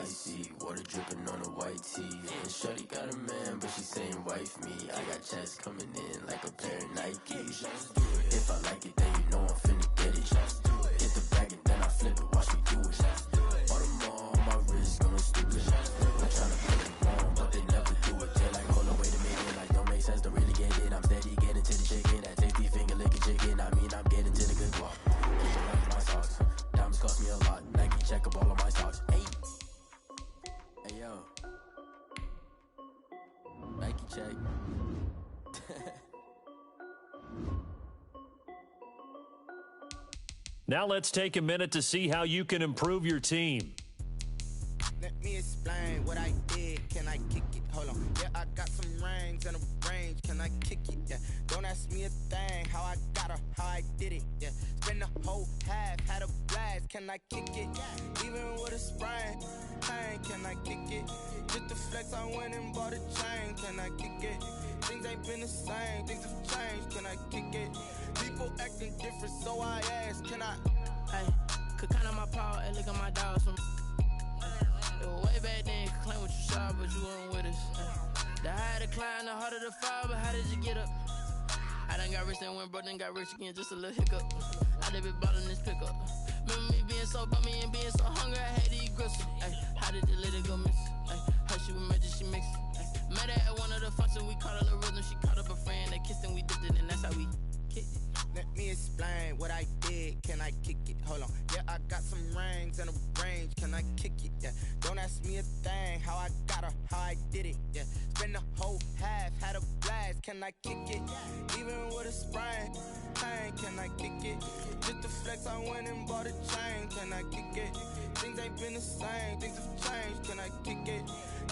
H: Icy water dripping on a white tee. And shorty got a man, but she saying wife me. I got checks coming in like a pair of Nikes. If I like it, then you know I'm finna get it. Hit the bag and then I flip it, watch me do it. All them on my wrist going stupid. I'm tryna put them on, but they never do it. They're like, hold on, wait a minute, like don't make sense, don't really get it. I'm steady getting to the chicken, that tasty finger licking chicken. I mean, I'm getting to the good guap. Keep it rocking my socks. Diamonds cost me a lot. Nike check up all of my stocks. Hey yo, Nike check.
C: Now let's take a minute to see how you can improve your team.
I: Let me explain what I did. Can I kick it? Hold on. Yeah, I got some rings and a range. Can I kick it? Yeah. Don't ask me a thing. How I got her, how I did it. Yeah. Spend the whole half, had a blast. Can I kick it? Yeah. Even even with a sprain. Pain, can I kick it? Just the flex, I went and bought a chain. Can I kick it? Things ain't been the same, things have changed. Can I kick it? People acting different, so I ask, can I?
J: Hey, could count on my power, and look at my dogs from. It was way back then, could claim what you saw, but you weren't with us. The higher the climb, the harder the fall, but how did you get up? I done got rich, then went broke, then got rich again, just a little hiccup. I done been ballin' this pickup. Remember me being so bummy and being so hungry, I had to eat gristle. Ay, how did the lady go miss? Ay, how she was magic, she mixed. Met her at one of the functions, we caught a little rhythm. She caught up a friend, they kissed and we dipped it, and that's how we kicked it.
I: Let me explain what I did. Can I kick it? Hold on. Yeah, I got some rings and a range. Can I kick it? Yeah. Don't ask me a thing. How I got her, how I did it. Yeah. Spend the whole half, had a blast. Can I kick it? Even with a sprain. Pain, can I kick it? Just the flex, I went and bought a chain. Can I kick it? Things ain't been the same. Things have changed. Can I kick it?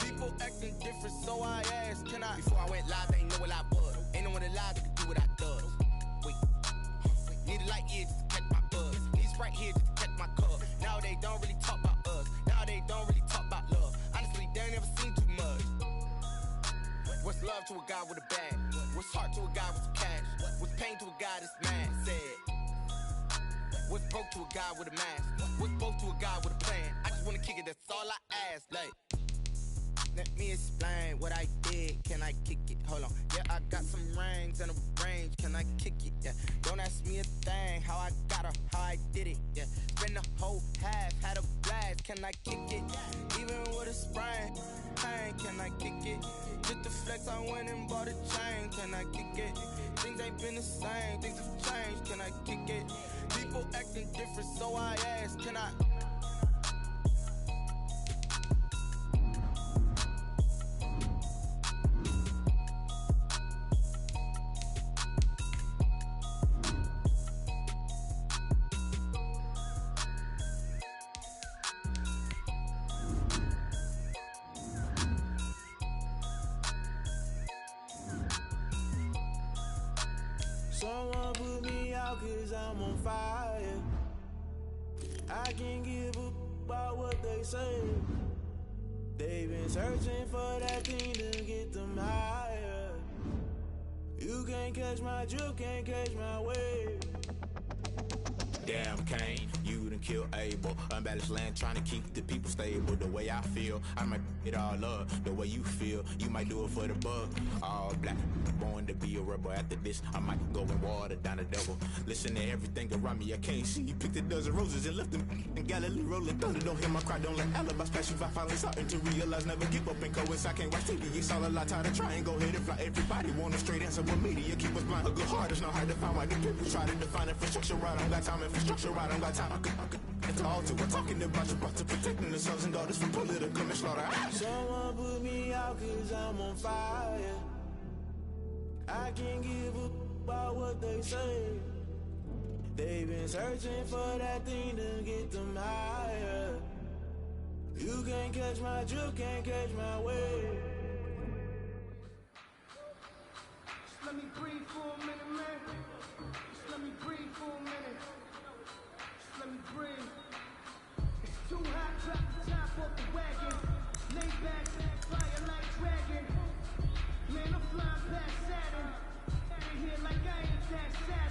I: People acting different, so I ask, can I? Before I went live, they ain't know what I was. Ain't no one alive that could do what I does. Wait. Need a light here just to catch my buzz. Need Sprite here just to catch my cup. Now they don't really talk about us. Now they don't really talk about love. Honestly, they ain't never seen too much. What's love to a guy with a bag? What's heart to a guy with some cash? What's pain to a guy that's mad? Said. What's broke to a guy with a mask? What's both to a guy with a plan? I just wanna kick it, that's all I ask. Like, let me explain what I did. Can I kick it? Hold on. Yeah, I got some rings and a range. Can I kick it? Yeah. Don't ask me a thing. How I got her, how I did it. Yeah. Spend the whole half, had a blast. Can I kick it? Even with a sprain. Pain, can I kick it? Just the flex, I went and bought a chain. Can I kick it? Things ain't been the same. Things have changed. Can I kick it? People acting different, so I ask, can I?
K: Someone put me out cause I'm on fire. I can't give up about what they say. They've been searching for that thing to get them higher. You can't catch my drift, can't catch my wave.
L: Damn Kane, you done killed Abel. Unbalanced land trying to keep the people stable. The way I feel, I might it all up. The way you feel, you might do it for the buck. All black, born to be a rebel. After this, I might go and water down the devil. Listen to everything around me, I can't see. Picked a dozen roses and left them in Galilee rolling thunder. Don't hear my cry, don't let alibis pass you by. Finally starting to realize, never give up and coincide. Can't watch TV, it's all a lot. Tired of trying, go ahead and fly. Everybody want a straight answer with media. Keep us blind, a good heart is not hard to find. Why the people try to define infrastructure right? I don't got time, infrastructure right, I don't got time. I could it's all to we're talking about you, about to protecting the sons and daughters from political and slaughter.
K: Someone put me out cause I'm on fire. I can't give up about what they say. They've been searching for that thing to get them higher. You can't catch my drift, can't catch my wave.
M: Just let me breathe for a minute, man. Just let me breathe for a minute. Just let me breathe. It's too hot, drop the top off the wagon. Lay back, fire like dragon. Man, I'm flying past Saturn. Out of here like I ain't that sad.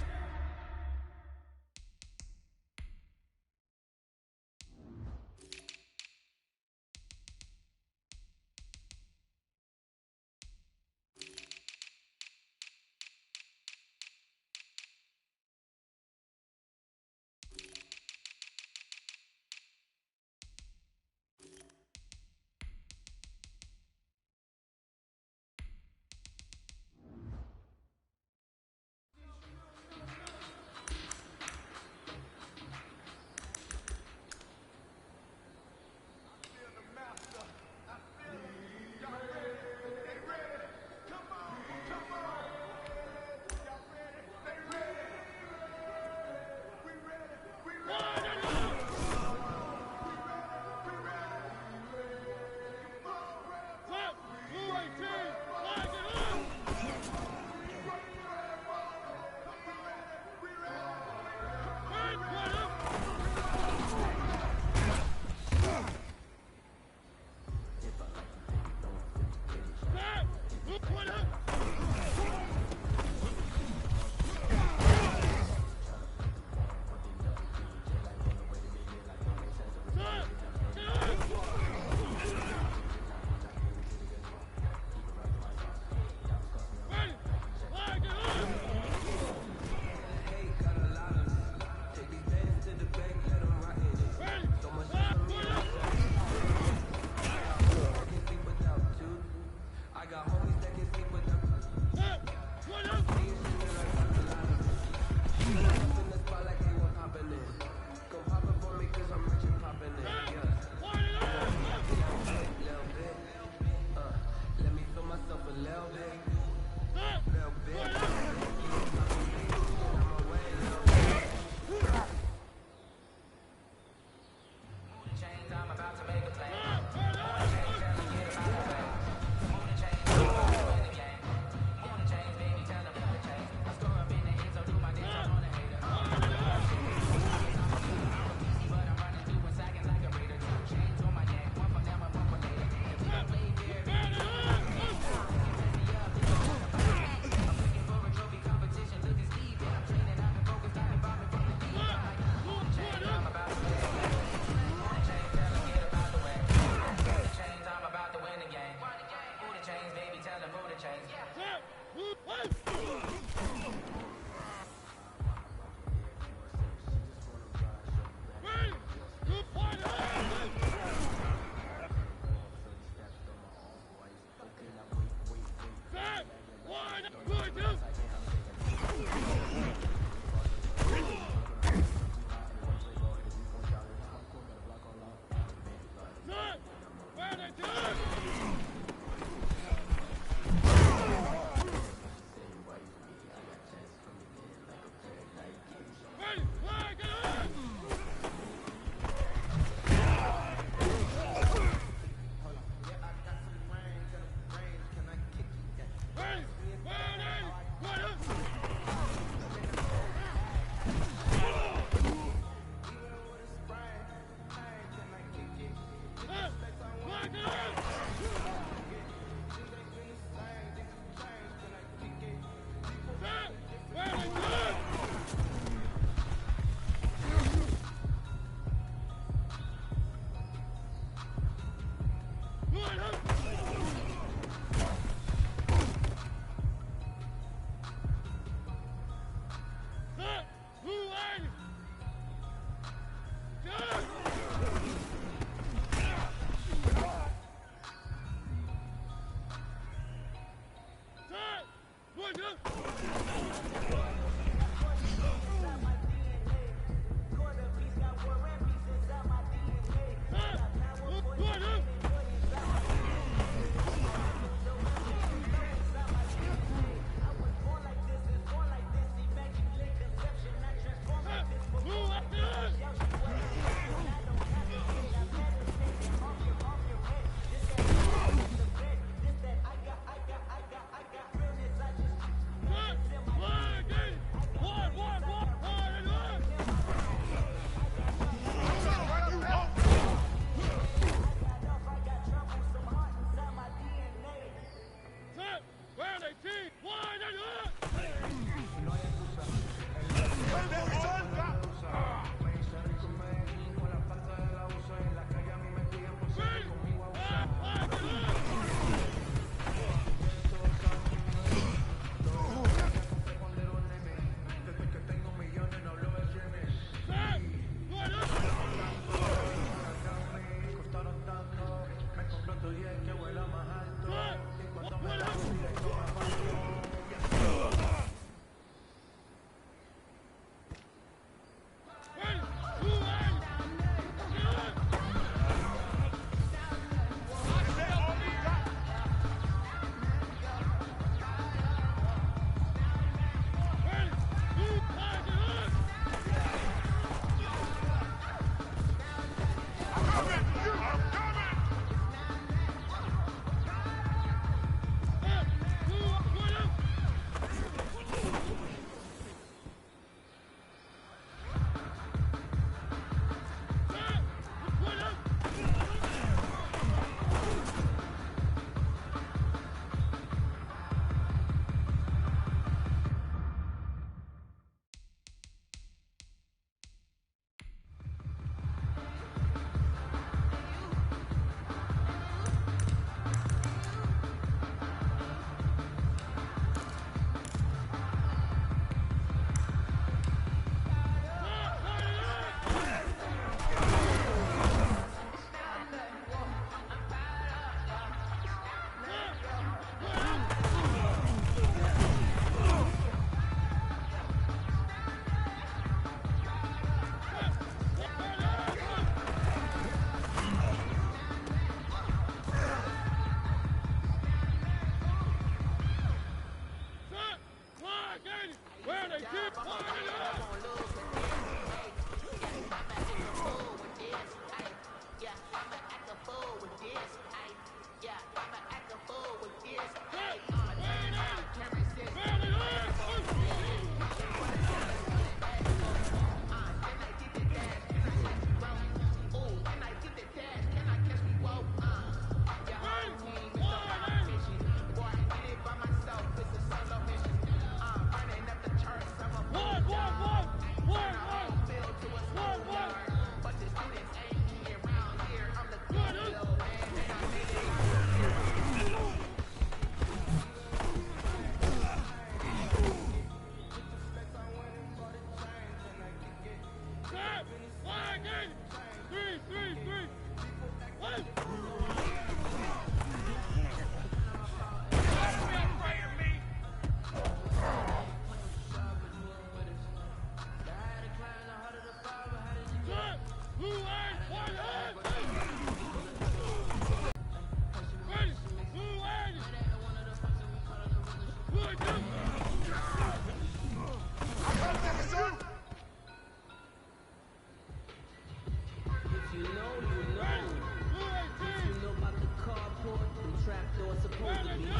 N: port, them trapdoors supposed to be. You know.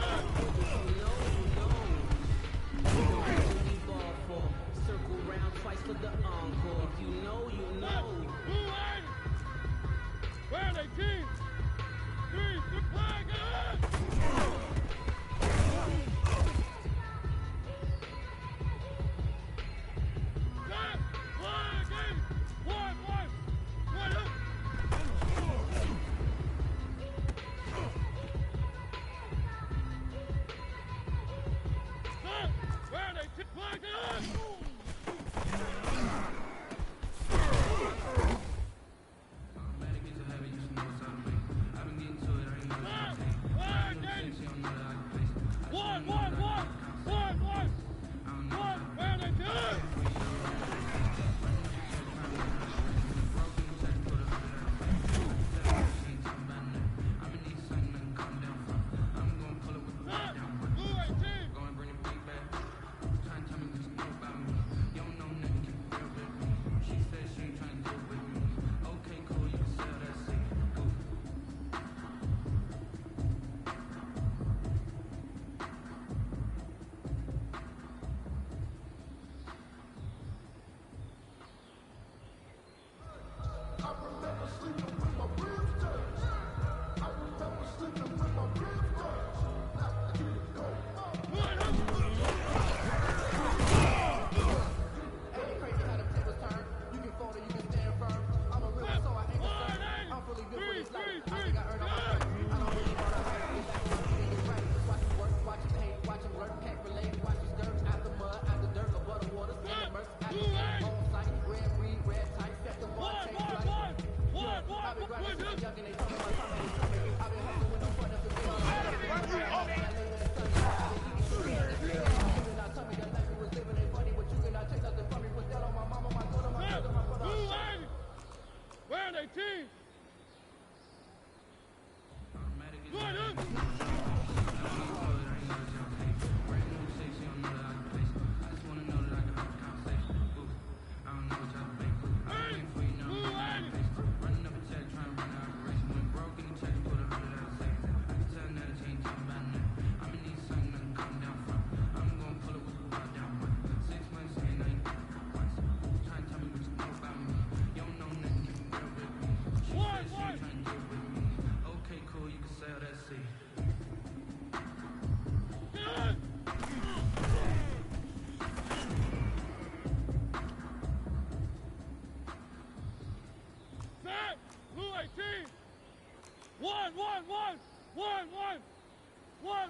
N: You know what we ball for. Circle round twice for the encore. If you know, you know.
O: Where are they, team? 3, 3, flag it!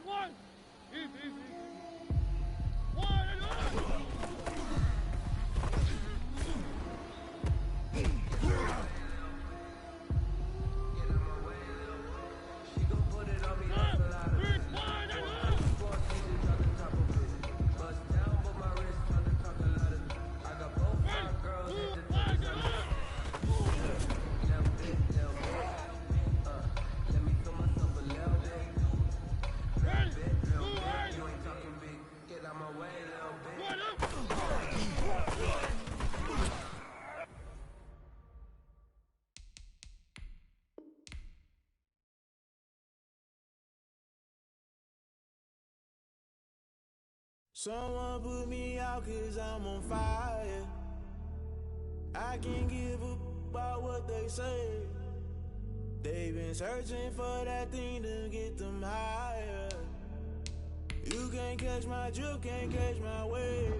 O: One. Easy. One and one.
K: Someone put me out 'cause I'm on fire. I can't give up about what they say. They've been searching for that thing to get them higher. You can't catch my drift, can't catch my wave.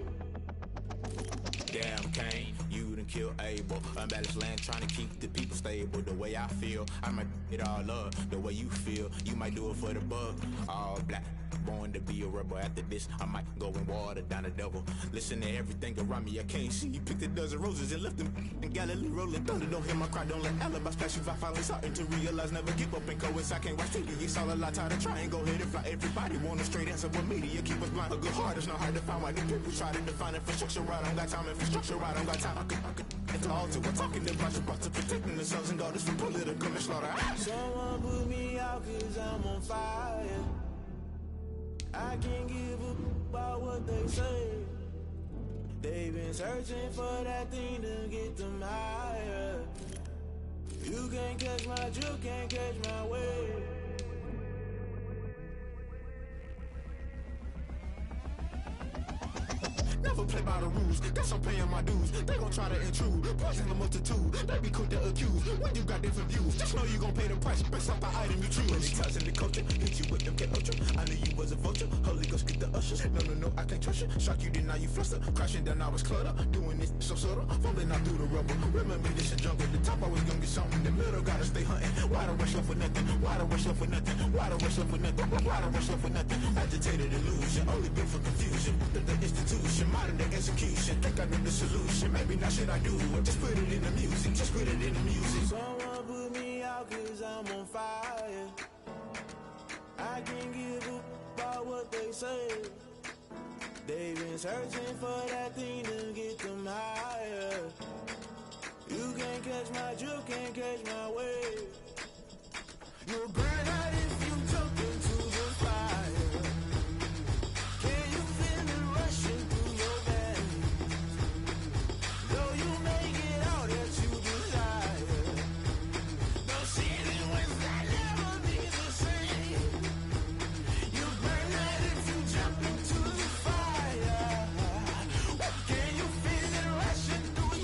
L: Damn, Kane, you done killed Abel. Unbalanced land trying to keep the people stable. The way I feel, I might it all up. The way you feel, you might do it for the buck. All black, born to be a rebel. After this, I might go and water down the devil. Listen to everything around me, I can't see. Picked a dozen roses and left them in Galilee rolling thunder. Don't hear my cry, don't let alibi splash you. I finally starting to realize, never give up and coincide. I can't watch TV, it's all a lot. Tired of trying, go ahead and fly. Everybody want a straight answer, but media keep us blind. A good heart is not hard to find. Why the people try to define infrastructure right? I don't got time, infrastructure right, I don't got time. I could it's all to we're talking about your brother protecting the sons and daughters from political manslaughter.
K: Someone put me out 'cause I'm on fire. I can't give up about what they say. They've been searching for that thing to get them higher. You can't catch my drift, can't catch my wave.
L: the rules. Guess I'm paying my dues. They gon' try to intrude. Poison the multitude. They be quick to accuse. When you got different views, just know you gon' pay the price based off the item you choose. When they ties in the culture, hit you with them get ultra. I knew you was a vulture. Holy Ghost get the ushers. No, I can't trust you. Shock you, then now you fluster. Crashing down, I was clutter. Doing this so subtle. Fumbling out through the rubble. Remember this a jungle. The top always gonna get something. In the middle, gotta stay hunting. Why the rush left for nothing? Why the rush left for nothing? Why the rush left for nothing? Why the rush left for nothing? Agitated illusion. Only built for confusion. The institution. Modern day execution. Think I know the solution. Maybe not should I do it? Just put it in the music. Just put it in the music.
K: Someone put me out cause I'm on fire. I can't give up about what they say. They've been searching for that thing to get them higher. You can't catch my drift, can't catch my wave. You'll burn out if you jump into the fire. Can you feel it rushing through your veins? Though you make it all that you desire. No ceiling wins that never be the same. You burn out if you jump into the fire. Can you feel it rushing through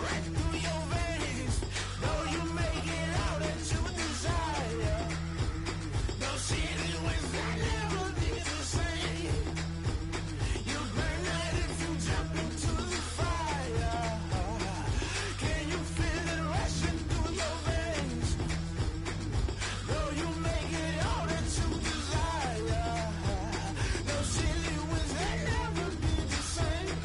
K: right through your veins? Though you make it all that you desire. No ceiling wins that never be the same. You burn out if you jump into the fire. Can you feel it rushing through your veins? Though you make it all that you desire. No ceiling wins that never be the same.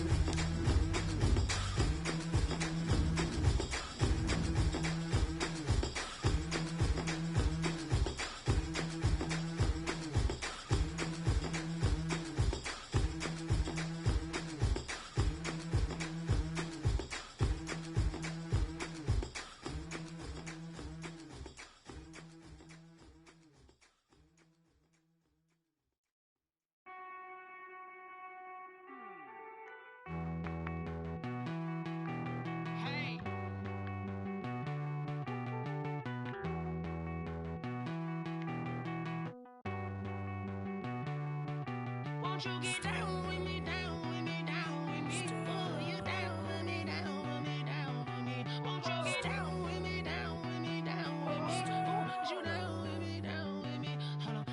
J: Won't you get down with me, down with me, down with me? Oh, you down with me, down with me, down with me. Won't you get down with me, down with me, down with me? Oh, you down with me, down with me? Hold on.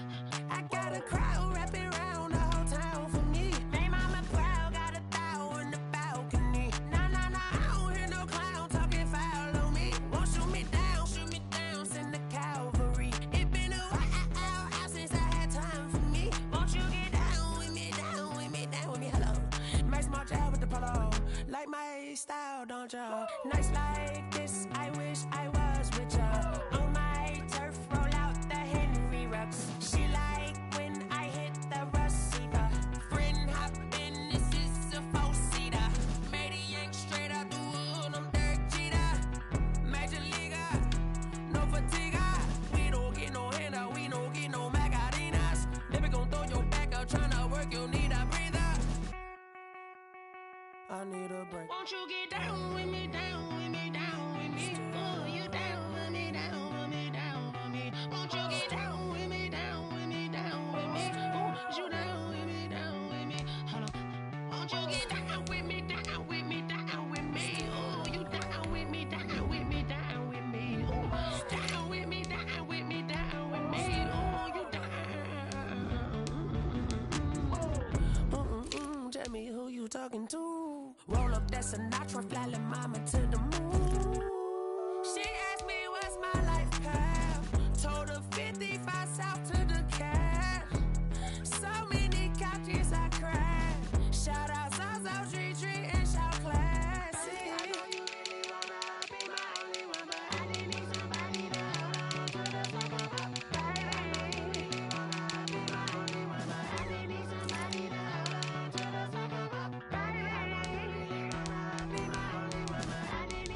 J: I got a crowd wrapping around the whole town for me. They mama proud, got a thou in the balcony. Nah, I don't hear no clown talking foul on me. Won't shoot me down, send the cavalry. It been a while since I had time for me. Won't you get down with me, down with me, down with me? Hello. Max March out with the polo. Like my style, don't y'all? Nights like this, I wish I was with y'all. On my turf, roll out the Henry Rux. She like when I hit the receiver. Friend hop in, this is a four-seater. Made a yank straight out the wood, I'm Derek Jeter. Major leaguer, no fatigue. We don't get no handout, we don't get no Macarinas. Never gon' throw your back out, tryna work, you need a breather. I need a break. Won't you get down with me, down with me, down with me? Oh, you down with me, down with me, down with me? Won't you get down with me, down with me, down with me? Oh, you down with me, down with me? Hold on. Won't you get down with me, down with me, down with me? Oh, you down with me, down with me, down with me? Oh, down with me, down with me, down with me? Oh, you down. Tell me who you talking to. Roll up that Sinatra, fly la mama to the moon. She asked me what's my life path. Told her 55 south to the cat. So many couches I crashed. Shout out South Tree and shout classy. I know you really wanna be my only one, but I didn't need somebody to hold on to the fuck up, baby. You wanna be my only one, but I didn't need somebody to hold on to the fuck up, baby. I know you really wanna be my only one, but I didn't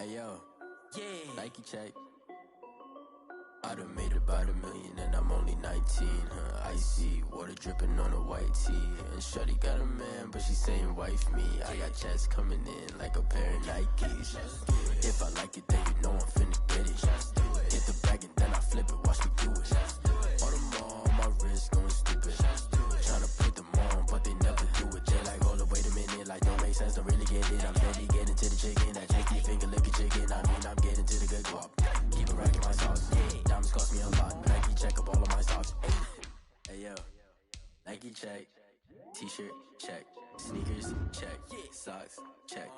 H: Hey yo, yeah. Nike check. I done made about $1 million and I'm only 19, Icy, water dripping on a white tee. And shawty got a man, but she saying wife me. I got checks coming in like a pair of Nikes. If I like it, then you know I'm finna get it. Get the bag and then I flip it, watch me do it. All them all on my wrist going stupid. Tryna put them on, but they never do it. They like, hold up, wait a minute, like don't make sense, don't really get it. I'm steady getting to the chicken, that tasty finger licking chicken. I mean, I'm getting to the good guap. Keep it racking my sauce. Diamonds cost me a lot. Nike check up all of my socks. Hey yo, Nike check. T-shirt check. Sneakers check. Socks check.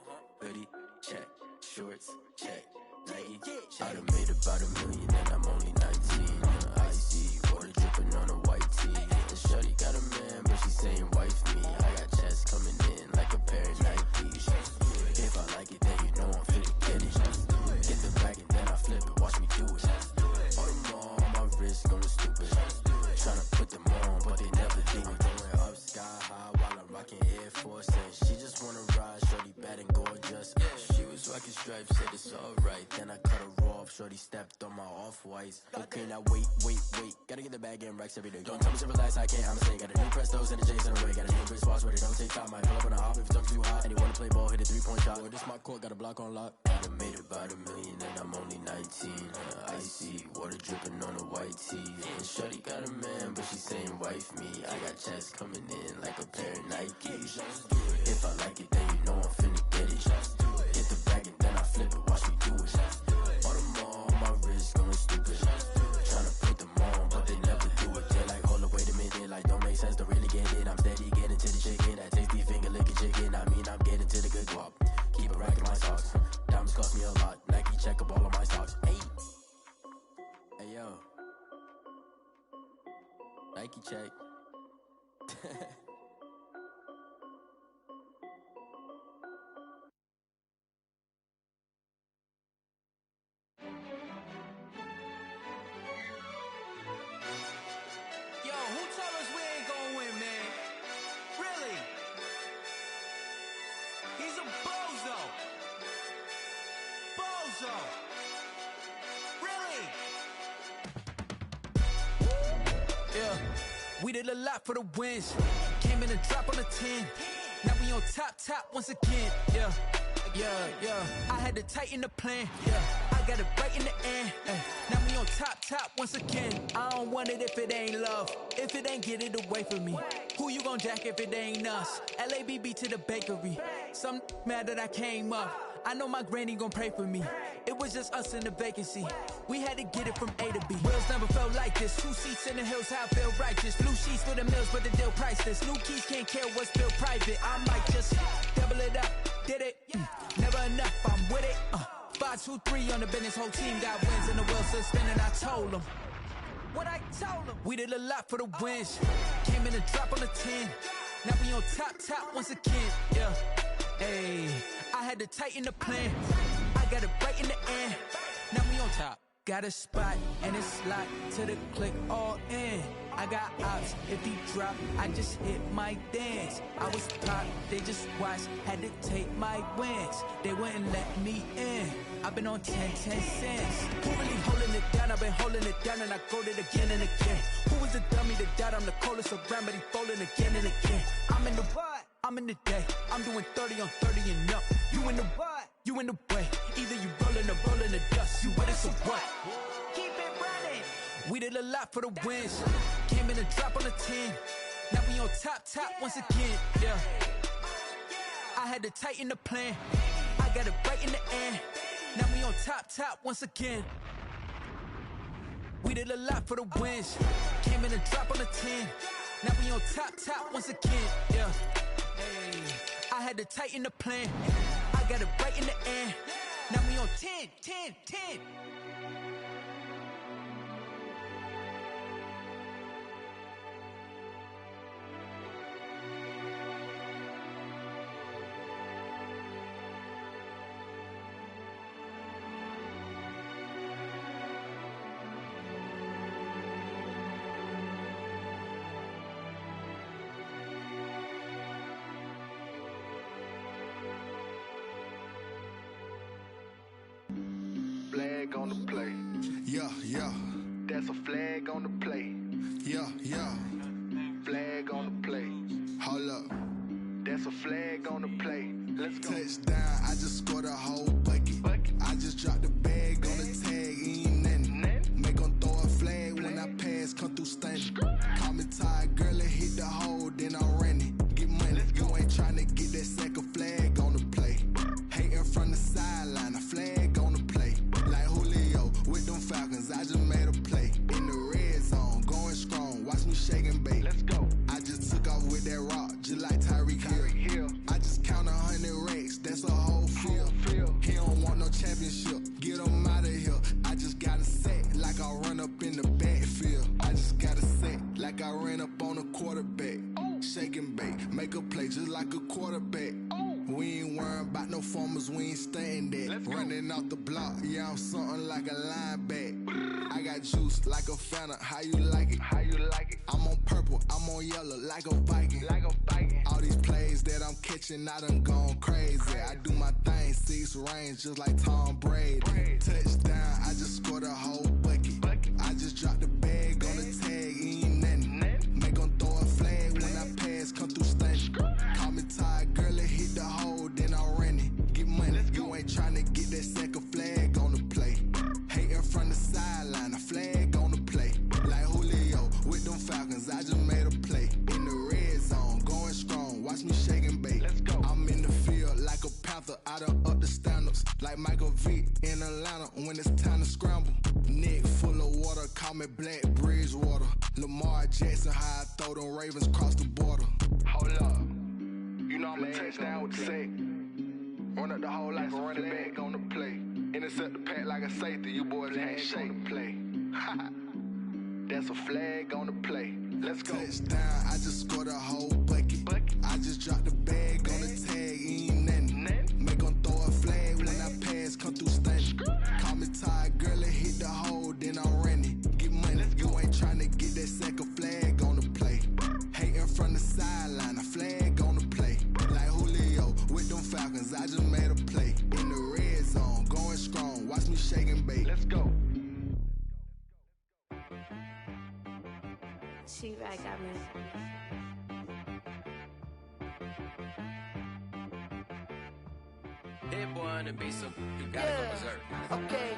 H: Hoodie check. Shorts check. Nike check. I done made about $1 million and I'm only 19. Icy, water dripping on a white tee. And shorty got a man, but she saying wife me. I got checks coming in like a pair of Nikes. If I like it, then you know I'm finna get it. Get the bag and then I flip it, watch me do it. All them all on my wrist going stupid. Tryna put them on, but they never do it. Going up sky high while I'm rocking Air Force. And she just wanna ride, shorty bad and gorgeous. She was rocking stripes, said it's alright. Then I cut her off, shorty stepped on my off-whites. Okay, now wait. Gotta get the bag and racks every day. Don't tell me to relax, I can't, I'ma say. Got a new Prestos and a J's in the way. Got a new wristwatch where they don't take time. Might pull up on a hop if it's too hot. And he wanna play ball, hit a 3-point shot. Well, this my court, got a block on lock. I done made about $1 million and I'm only 19. Icy, water dripping on a white tee. And shorty got a man, but she saying wife me. I got checks coming in like a pair of Nikes. If I like it, then you know I'm finna get it. Get the bag and then I flip it, watch me do it. All them all on my wrist going stupid. Tryna put them on, but they never do it. They're like, hold up, wait a minute, like don't make sense, don't really get it. I'm steady getting to the chicken, that tasty finger licking chicken. I mean, I'm getting to the good guap. Keep it racking my socks. Diamonds cost me a lot. Nike check up all of my socks. Hey yo, Nike check.
B: Yo, who told us we ain't gonna win, man? Really? He's a bozo. Bozo. Really? Yeah, we did a lot for the wins. Came in a drop on the 10. Now we on top once again. Yeah. I had to tighten the plan. Yeah, I got it right in the end. Now we on top once again. I don't want it if it ain't love. If it ain't, get it away from me. Who you gon' jack if it ain't us? LABB to the bakery. Some mad that I came up. I know my granny gon' pray for me. It was just us in the vacancy. We had to get it from A to B. Wheels never felt like this. 2 seats in the hills, how I feel righteous. Blue sheets for the mills, but the deal priceless. New keys can't care what's built private. I might just double it up. Did it? Never enough, I'm with it. 5, 2, 3 on the business. Whole team got wins and the wheels still spinning. I told them what I told them. We did a lot for the wins. Came in a drop on the 10. Now we on top once again. Yeah. Hey, I had to tighten the plan. I got it right in the end. Now we on top. Got a spot and it's locked to the click all in. I got ops, if he drop, I just hit my dance. I was popped, they just watched, had to take my wins. They wouldn't let me in. I've been on 10 cents. Who really holding it down? I've been holding it down and I go it again and again. Who was the dummy that doubt I'm the coldest around, but he folding again and again. I'm in the what? I'm in the day. I'm doing 30 on 30 and up. You in the what? You in the way. Either you rolling or rolling the dust. You with it, so what? Keep it running. We did a lot for the wins. Came in a drop on the 10. Now we on top once again. Yeah. I had to tighten the plan. I got it right in the end. Now we on top once again. We did a lot for the wins. Came in a drop on the 10. Now we on top once again. Yeah. Hey, I had to tighten the plan. I got it right in the end. Now we on 10.
P: That's a flag on the play.
Q: Yeah, yeah.
P: Flag on the play.
Q: Hold up.
P: That's a flag on the play. Let's go.
Q: Touchdown, I just scored a whole bucket. I just dropped the bag on the tag, ain't nothing. Make them throw a flag when I pass, come through stunning. Call me tired, girl, and hit the hole, then I'm running. Get money, you ain't tryna get that second flag on the play. Hating from the sideline, a flag on the play. Like Julio with them Falcons, I just made a play. In the red zone, going strong, watch me shake and bake.
P: Let's go.
Q: I just took off with that rock, just like Tyreek Hill. I just count 100 racks, that's a whole field. He don't want no championship, get him out of here. I just got a set, like I run up in the backfield. I just got a set, like I ran up on a quarterback. Shake and bake, make a play just like a quarterback. We ain't worrying about no formers, we ain't staying that. Running off the block, yeah, I'm something like a linebacker. I got juice like a Fanta, how you like it?
P: How you like it?
Q: I'm on purple, I'm on yellow, like a Viking.
P: Like a Viking.
Q: All these plays that I'm catching, I done gone crazy. I do my thing, 6 range, just like Tom Brady. Touchdown, I just scored a whole bucket. I just dropped the bag on the tag, ain't nothing. Make them throw a flag when I pass, come through stunning. Call me tired, girl, and hit the hole, then I'm running. Get money, you ain't tryna get that second flag on the play. Hating from the sideline, a flag on the play. Like Julio with them Falcons, I just made a play. In the red zone, going strong, watch me shake and bake.
P: Let's go.
Q: I'm in the field like a panther, I done up the standards. Like Michael Vick in Atlanta when it's time to scramble. Neck full of water, call me Black Bridgewater. Lamar Jackson, how I throw them Ravens cross the border.
P: Hold up. You know I'm a touchdown with the sack. Run up the whole like a running back on the play. Intercept the pack like a safety, you boys ain't shake the play. That's a flag on the play. Let's go.
Q: Touchdown, I just scored a whole bucket. I just dropped the bag on the tag, ain't nothing. Make them throw a flag when I pass, come through stunning. Call me tired, girl, and hit the hole, then I'm running. Get money, you ain't tryna get that second flag on the play. Hating from the sideline, a flag on the play. Like Julio with them Falcons, I just made a play. In the red zone, going strong, watch me shake and bake.
P: Let's go.
R: She right, got me.
S: Hit boy on the beat, so you gotta go berserk.
N: Okay.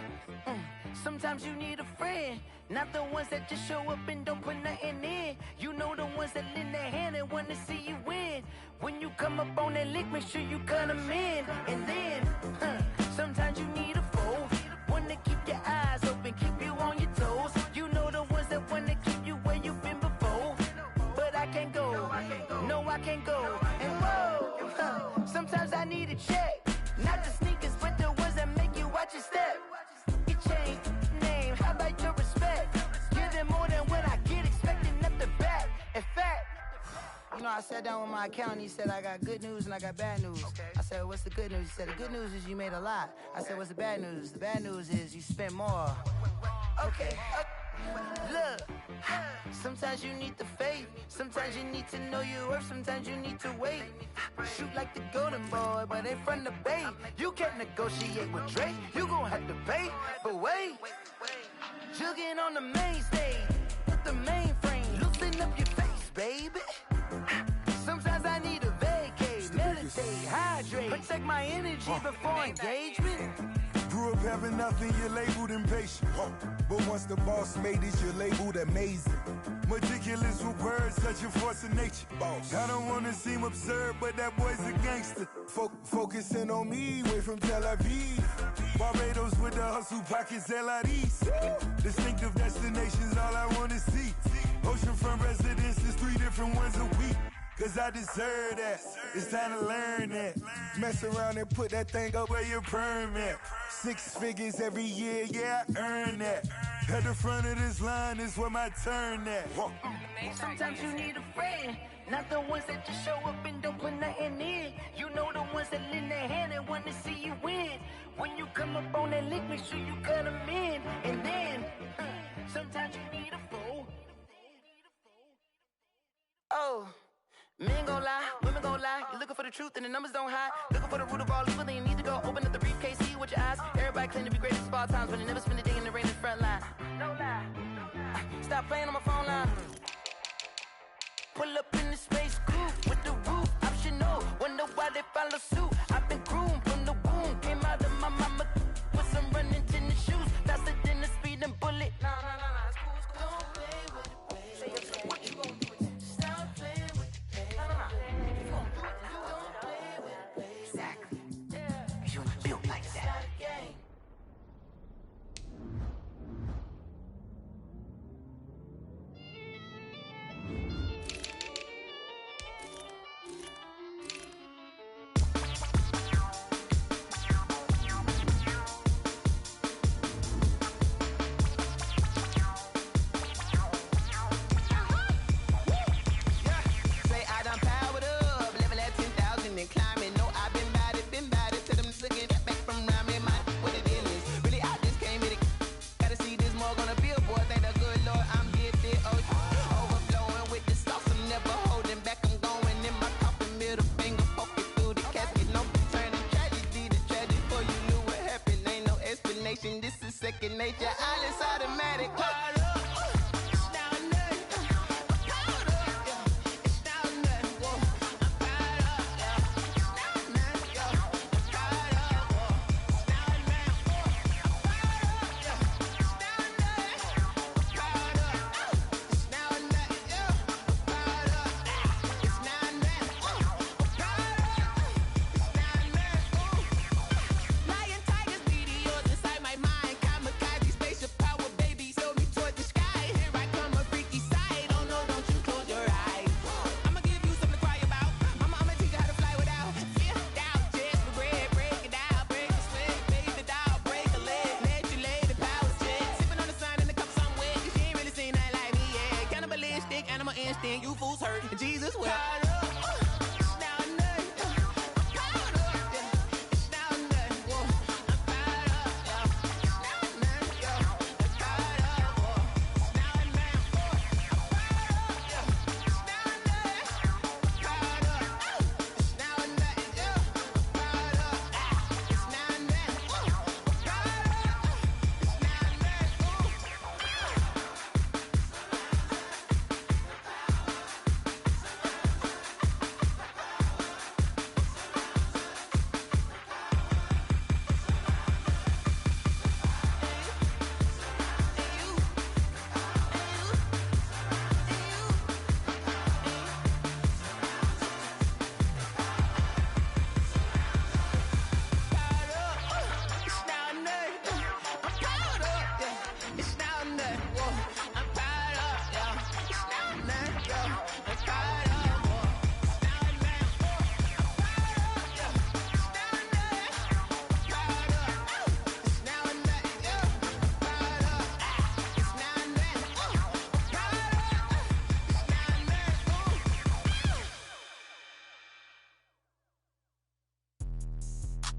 N: Sometimes you need a friend, not the ones that just show up and don't put nothing in. You know the ones that lend their hand and want to see you win. When you come up on that lick, make sure you cut them in. And then, sometimes you need a foe, one to keep your eyes open, keep you on your toes. You know the ones that want to keep you where you've been before. But I can't go, no I can't go. And whoa, sometimes I need a check, not the sneakers, but the ones that make you watch your step. Your chain, name, how about your respect? Give them more than what I get, expecting at the back. In fact, you know, I sat down with my accountant, he said I got good news and I got bad news. I said, what's the good news? He said, the good news is you made a lot. I said, what's the bad news? The bad news is you spent more. Okay, look, sometimes you need the faith, sometimes you need to know your worth, sometimes you need to wait. Shoot like the golden boy, but ain't from the bay. You can't negotiate with Drake, you gon' have to pay. But wait, jugging on the main stage, with the mainframe, loosen up your face, baby. Sometimes I need a vacate, meditate, hydrate, protect my energy before engagement.
T: Grew up having nothing, you're labeled impatient. But once the boss made it, you're labeled amazing. Meticulous with words, such a force of nature. I don't wanna seem absurd, but that boy's a gangster. Focusing on me, way from Tel Aviv. Barbados with the hustle pockets, LIDs. Distinctive destinations, all I wanna see. Oceanfront residences, 3 different ones a week. Cause I deserve that, it's time to learn that. Mess around and put that thing up where your permit. 6 figures every year, yeah, I earn that. At the front of this line is where my turn at.
N: Sometimes you need a friend, not the ones that just show up and don't put nothing in. You know the ones that lend their hand and want to see you win. When you come up on that lick, make sure you cut them in. And then, sometimes you need a fool. Oh. Men gon' lie, women gon' lie. You're looking for the truth and the numbers don't hide. Looking for the root of all evil, then you need to go open up the briefcase, see with your eyes. Everybody claim to be greatest of all times, but they never spend a day in the rain in the front line. No lie. Stop playing on my phone line. Pull up in the space coupe with the roof optional. Wonder why they follow suit. I've been groomed from the womb. Came out of my mama with some running tennis shoes. Faster than a speeding bullet. Nah, it's cool, it's cool. Don't play with it, baby. What you gon' do with it? Stop playing with it, baby. Nah. You gon' do it, you don't play with it, baby. Exactly. Yeah. You built like that. It's not a game. This is second nature. All is automatic. You fools hurt. Jesus will.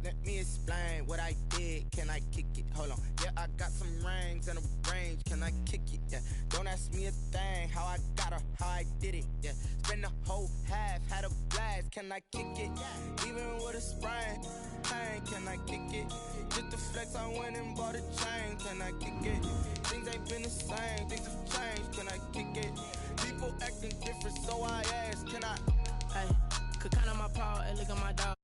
N: Let me explain what I did. Can I kick it? Hold on. Yeah, I got some rings and a range. Can I kick it? Yeah. Don't ask me a thing. How I got her, how I did it. Yeah. Spend the whole half, had a blast. Can I kick it? Even with a sprain, pain. Can I kick it? Just to flex, I went and bought a chain. Can I kick it? Things ain't been the same. Things have changed. Can I kick it? People acting different, so I ask. Can I?
J: Hey, could count on my paw and look at my dog.